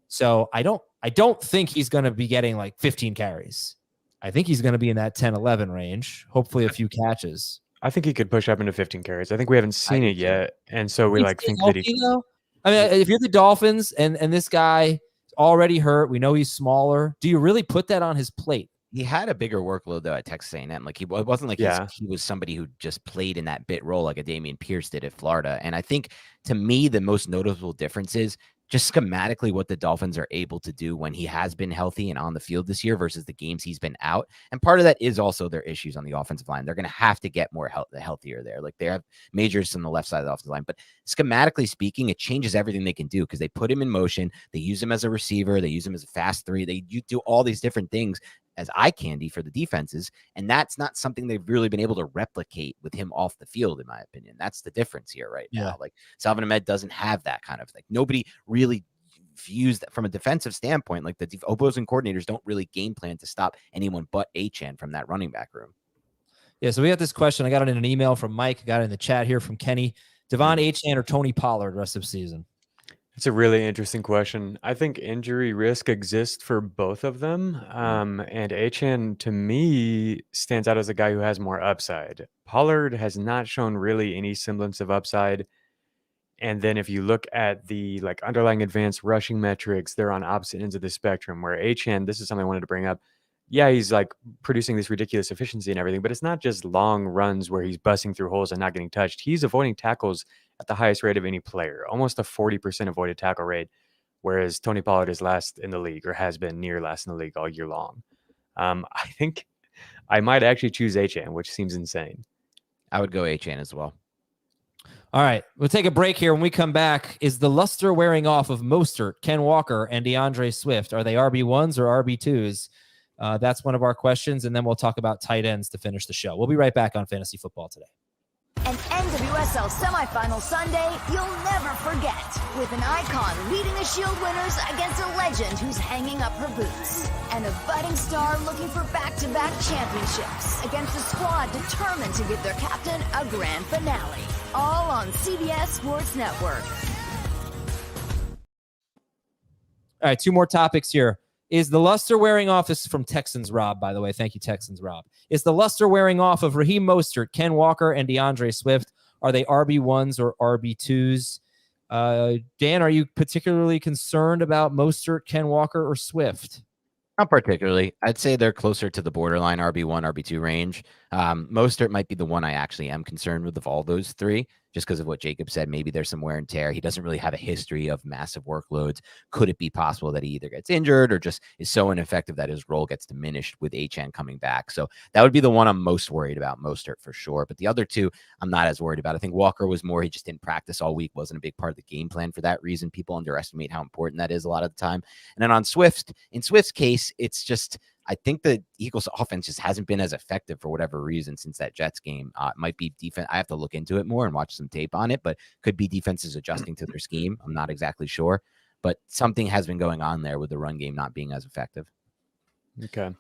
A: So I don't think he's going to be getting 15 carries. I think he's going to be in that 10, 11 range. Hopefully a few catches.
B: I think he could push up into 15 carries. I think we haven't seen it yet. And so we think that he...
A: I mean, if you're the Dolphins and this guy is already hurt, we know he's smaller. Do you really put that on his plate?
C: He had a bigger workload though at Texas A&M. It wasn't like he was somebody who just played in that bit role like a Dameon Pierce did at Florida. And I think to me the most noticeable difference is just schematically what the Dolphins are able to do when he has been healthy and on the field this year versus the games he's been out. And part of that is also their issues on the offensive line. They're going to have to get more healthier there. Like they have majors on the left side of the offensive line, but schematically speaking, it changes everything they can do because they put him in motion. They use him as a receiver. They use him as a fast three. They do all these different things as eye candy for the defenses. And that's not something they've really been able to replicate with him off the field, in my opinion. That's the difference here right now. Like Salvon Ahmed doesn't have that kind of thing. Nobody really views that from a defensive standpoint. Like the opposing coordinators don't really game plan to stop anyone but Achane from that running back room.
A: Yeah, so we got this question. I got it in an email from Mike. Got it in the chat here from Kenny. De'Von Achane or Tony Pollard rest of season?
B: It's a really interesting question. I think injury risk exists for both of them. And Achane, to me, stands out as a guy who has more upside. Pollard has not shown really any semblance of upside. And then if you look at the underlying advanced rushing metrics, they're on opposite ends of the spectrum, where Achane, this is something I wanted to bring up. Yeah, he's producing this ridiculous efficiency and everything, but it's not just long runs where he's busting through holes and not getting touched. He's avoiding tackles at the highest rate of any player, almost a 40% avoided tackle rate, whereas Tony Pollard is last in the league or has been near last in the league all year long. I think I might actually choose Achane, which seems insane.
C: I would go Achane as well.
A: All right, we'll take a break here. When we come back, is the luster wearing off of Mostert, Ken Walker, and DeAndre Swift? Are they RB1s or RB2s? That's one of our questions, and then we'll talk about tight ends to finish the show. We'll be right back on Fantasy Football Today.
E: An NWSL semifinal Sunday you'll never forget, with an icon leading the Shield winners against a legend who's hanging up her boots, and a budding star looking for back-to-back championships against a squad determined to give their captain a grand finale. All on CBS Sports Network.
A: All right, two more topics here. Is the luster wearing off? This is from Texans Rob, by the way. Thank you, Texans Rob. Is the luster wearing off of Raheem Mostert, Ken Walker, and DeAndre Swift? Are they RB1s or RB2s? Dan, are you particularly concerned about Mostert, Ken Walker, or Swift?
C: Not particularly. I'd say they're closer to the borderline RB1, RB2 range. Mostert might be the one I actually am concerned with of all those three, just because of what Jacob said. Maybe there's some wear and tear. He doesn't really have a history of massive workloads. Could it be possible that he either gets injured or just is so ineffective that his role gets diminished with Achane coming back? So that would be the one I'm most worried about, Mostert for sure. But the other two, I'm not as worried about. I think Walker was more, he just didn't practice all week, wasn't a big part of the game plan for that reason. People underestimate how important that is a lot of the time. And then on Swift, in Swift's case, it's just, I think the Eagles offense just hasn't been as effective for whatever reason since that Jets game. It might be defense. I have to look into it more and watch some tape on it, but could be defenses adjusting to their scheme. I'm not exactly sure, but something has been going on there with the run game not being as effective.
B: Okay.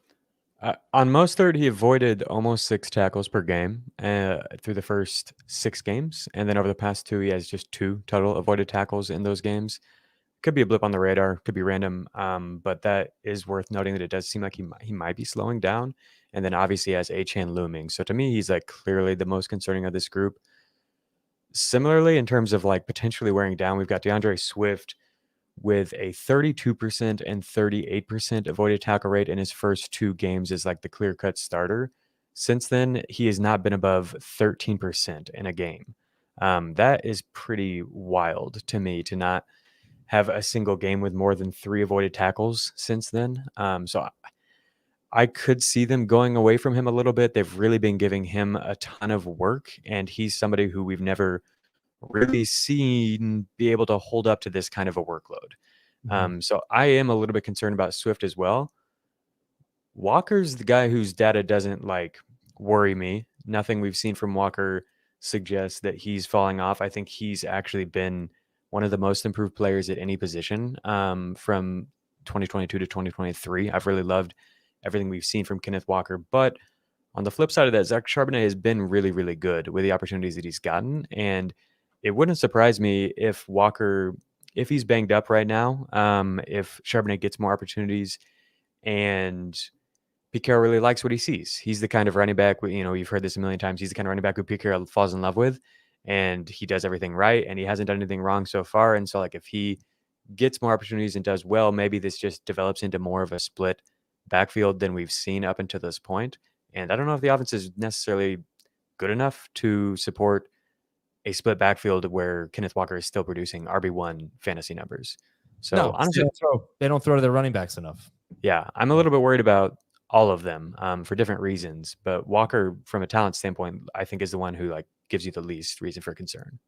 B: On Mostert, he avoided almost 6 tackles per game through the first 6 games. And then over the past 2, he has just 2 total avoided tackles in those games. Could be a blip on the radar, could be random, but that is worth noting that it does seem like he might be slowing down. And then obviously has Achane looming. So to me, he's clearly the most concerning of this group. Similarly, in terms of potentially wearing down, we've got DeAndre Swift with a 32% and 38% avoided tackle rate in his first 2 games as the clear-cut starter. Since then, he has not been above 13% in a game. That is pretty wild to me to not have a single game with more than 3 avoided tackles since then. So I could see them going away from him a little bit. They've really been giving him a ton of work, and he's somebody who we've never really seen be able to hold up to this kind of a workload. So I am a little bit concerned about Swift as well. Walker's the guy whose data doesn't worry me. Nothing we've seen from Walker suggests that he's falling off. I think he's actually been one of the most improved players at any position from 2022 to 2023. I've really loved everything we've seen from Kenneth Walker. But on the flip side of that, Zach Charbonnet has been really, really good with the opportunities that he's gotten. And it wouldn't surprise me if Walker, if he's banged up right now, if Charbonnet gets more opportunities and Pete Carroll really likes what he sees. He's the kind of running back, you've heard this a million times. He's the kind of running back who Pete Carroll falls in love with. And he does everything right, and he hasn't done anything wrong so far. And so, if he gets more opportunities and does well, maybe this just develops into more of a split backfield than we've seen up until this point. And I don't know if the offense is necessarily good enough to support a split backfield where Kenneth Walker is still producing RB1 fantasy numbers. So
A: No,
B: honestly,
A: they don't throw to their running backs enough.
B: yeah, I'm a little bit worried about all of them for different reasons. But Walker, from a talent standpoint, I think is the one who like gives you the least reason for concern.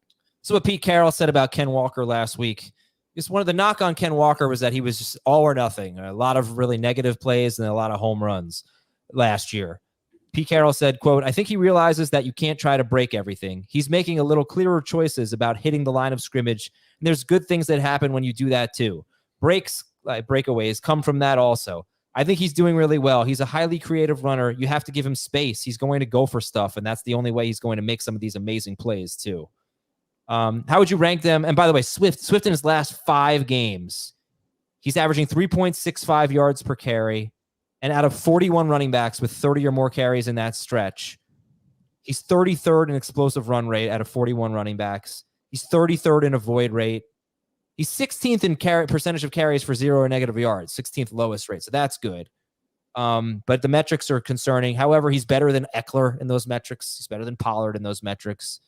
A: So what Pete Carroll said about Ken Walker last week, just one of the knock on Ken Walker was that he was just all or nothing. A lot of really negative plays and a lot of home runs last year. Pete Carroll said, quote, I think he realizes that you can't try to break everything. He's making a little clearer choices about hitting the line of scrimmage. And there's good things that happen when you do that too. Breakaways come from that also. I think he's doing really well. He's a highly creative runner. You have to give him space. He's going to go for stuff, and that's the only way he's going to make some of these amazing plays too. How would you rank them? And by the way, Swift in his last 5 games, he's averaging 3.65 yards per carry. And out of 41 running backs with 30 or more carries in that stretch, he's 33rd in explosive run rate out of 41 running backs. He's 33rd in avoid rate. He's 16th in percentage of carries for 0 or negative yards, 16th lowest rate. So that's good. But the metrics are concerning. However, he's better than Ekeler in those metrics. He's better than Pollard in those metrics.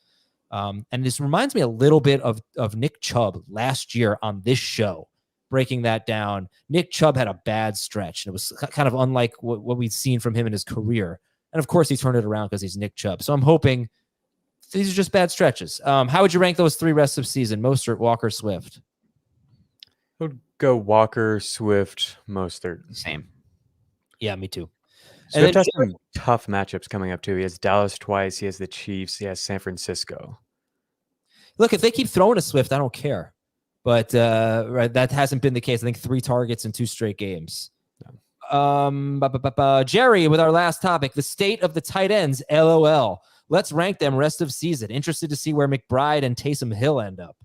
A: And this reminds me a little bit of Nick Chubb last year on this show. Breaking that down, Nick Chubb had a bad stretch, and it was kind of unlike what we'd seen from him in his career. And of course, he turned it around because he's Nick Chubb. So I'm hoping these are just bad stretches. How would you rank those 3 rest of season? Mostert, Walker, Swift.
B: I would go Walker, Swift, Mostert.
C: Same.
A: Yeah, me too.
B: Swift has some tough matchups coming up too. He has Dallas twice. He has the Chiefs. He has San Francisco.
A: Look, if they keep throwing to Swift, I don't care. But that hasn't been the case. I think 3 targets in 2 straight games. Jerry, with our last topic, the state of the tight ends, LOL. Let's rank them rest of season. Interested to see where McBride and Taysom Hill end up.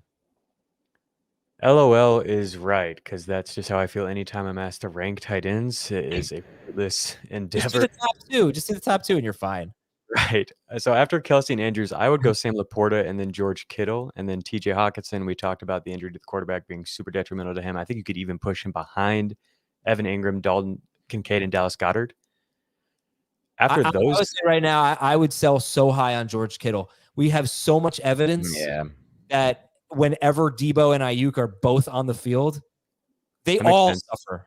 B: LOL is right, because that's just how I feel anytime I'm asked to rank tight ends. It is a fruitless endeavor.
A: Just do the top 2. Just do the top 2 and you're fine.
B: Right. So after Kelsey and Andrews, I would go Sam Laporta and then George Kittle and then TJ Hockenson. We talked about the injury to the quarterback being super detrimental to him. I think you could even push him behind Evan Ingram, Dalton Kincaid, and Dallas Goedert. After those,
A: I would say right now, I would sell so high on George Kittle. We have so much evidence that whenever Debo and Ayuk are both on the field, they all suffer,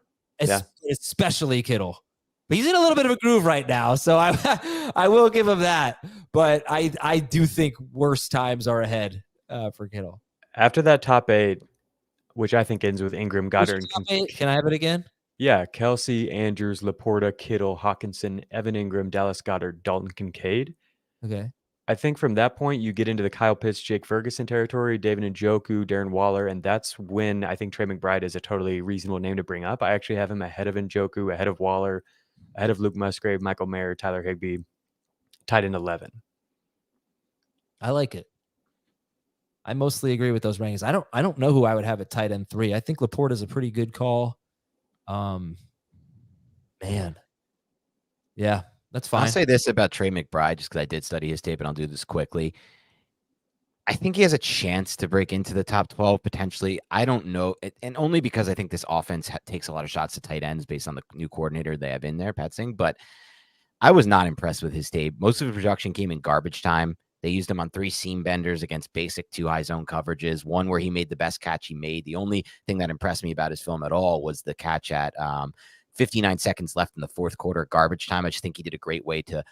A: especially Kittle. But he's in a little bit of a groove right now, so I will give him that. But I do think worse times are ahead for Kittle.
B: After that top 8, which I think ends with Ingram, Goddard, and
A: Kincaid. Can I have it again?
B: Yeah, Kelsey, Andrews, Laporta, Kittle, Hockenson, Evan Ingram, Dallas Goedert, Dalton Kincaid.
A: Okay.
B: I think from that point, you get into the Kyle Pitts, Jake Ferguson territory, David Njoku, Darren Waller, and that's when I think Trey McBride is a totally reasonable name to bring up. I actually have him ahead of Njoku, ahead of Waller, ahead of Luke Musgrave, Michael Mayer, Tyler Higbee, tight end 11.
A: I like it. I mostly agree with those rankings. I don't know who I would have at tight end 3. I think Laporta is a pretty good call. Man. Yeah, that's fine.
C: I'll say this about Trey McBride, just because I did study his tape, and I'll do this quickly. I think he has a chance to break into the top 12 potentially. I don't know. And only because I think this offense takes a lot of shots to tight ends based on the new coordinator they have in there, Pat Singh. But I was not impressed with his tape. Most of his production came in garbage time. They used him on 3 seam benders against basic 2 high zone coverages, one where he made the best catch he made. The only thing that impressed me about his film at all was the catch at 59 seconds left in the 4th quarter, garbage time. I just think he did a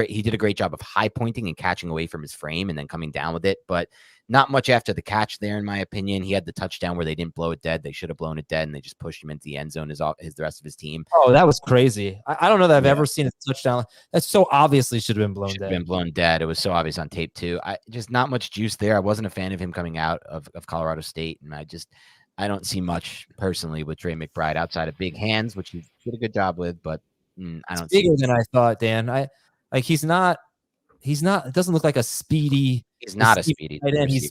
C: he did a great job of high pointing and catching away from his frame and then coming down with it, but not much after the catch there, in my opinion. He had the touchdown where they didn't blow it dead. They should have blown it dead, and they just pushed him into the end zone as the rest of his team.
A: Oh, that was crazy. I don't know that I've ever seen a touchdown. That so obviously should have been blown dead.
C: Been blown dead. It was so obvious on tape too. Just not much juice there. I wasn't a fan of him coming out of Colorado State, and I don't see much personally with Trey McBride outside of big hands, which he did a good job with, but I don't see
A: bigger than I thought, Dan. He's not, it doesn't look like a speedy.
C: He's not a speedy
A: type. He's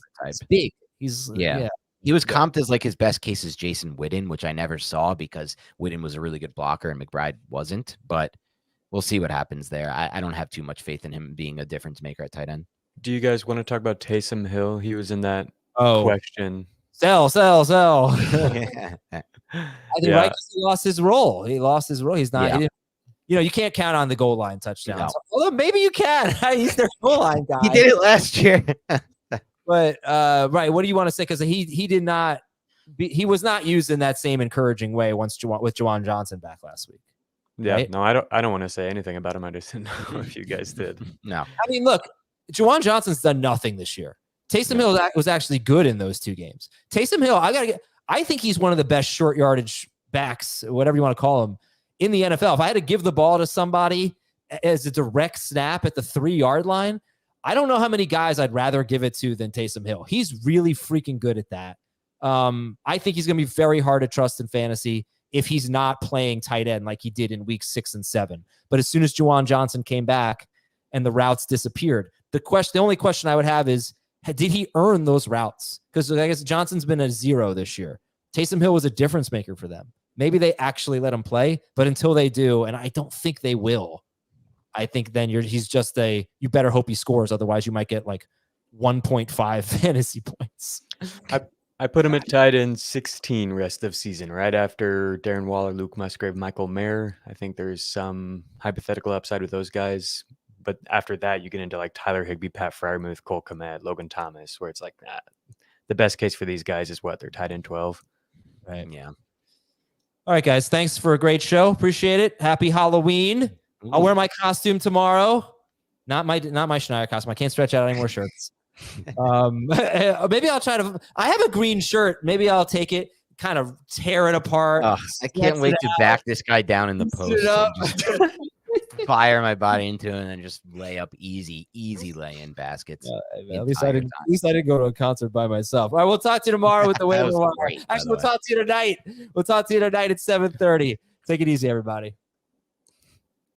A: big. He was
C: comped as like his best case is Jason Witten, which I never saw because Witten was a really good blocker and McBride wasn't, but we'll see what happens there. I don't have too much faith in him being a difference maker at tight end.
B: Do you guys want to talk about Taysom Hill? He was in that question.
A: Sell. I think right, he lost his role. He's not. He didn't, you can't count on the goal line touchdowns. No. Although maybe you can. He's their goal line guy.
C: He did it last year.
A: But right, what do you want to say? Because he did not. he was not used in that same encouraging way with Juwan Johnson back last week.
B: Yeah,
A: right?
B: no, I don't want to say anything about him. I just didn't know if you guys did.
C: No.
A: I mean, look, Juwan Johnson's done nothing this year. Taysom Hill was actually good in those 2 games. Taysom Hill, I think he's one of the best short yardage backs, whatever you want to call him, in the NFL. If I had to give the ball to somebody as a direct snap at the 3-yard line, I don't know how many guys I'd rather give it to than Taysom Hill. He's really freaking good at that. I think he's going to be very hard to trust in fantasy if he's not playing tight end like he did in weeks 6 and 7. But as soon as Juwan Johnson came back and the routes disappeared, the only question I would have is, did he earn those routes? Because I guess Johnson's been a 0 this year. Taysom Hill was a difference maker for them. Maybe they actually let him play, but until they do, and I don't think they will, I think then he's just you better hope he scores. Otherwise you might get like 1.5 fantasy points.
B: I put him at tight end 16 rest of season, right after Darren Waller, Luke Musgrave, Michael Mayer. I think there's some hypothetical upside with those guys. But after that, you get into like Tyler Higbee, Pat Freiermuth, Cole Kmet, Logan Thomas, where it's like, the best case for these guys is what? They're tight end 12.
A: Right.
C: Yeah.
A: All right, guys. Thanks for a great show. Appreciate it. Happy Halloween.
C: Ooh.
A: I'll wear my costume tomorrow. Not my Schneider costume. I can't stretch out any more shirts. Maybe I'll try to. I have a green shirt. Maybe I'll take it, kind of tear it apart.
C: I can't wait to back this guy down in the post. And just fire my body into it and then just lay up easy lay-in baskets.
A: At least I didn't go to a concert by myself. All right, we'll talk to you tomorrow with the waiver wire. Actually, we'll talk to you tonight. We'll talk to you tonight at 7:30. Take it easy, everybody.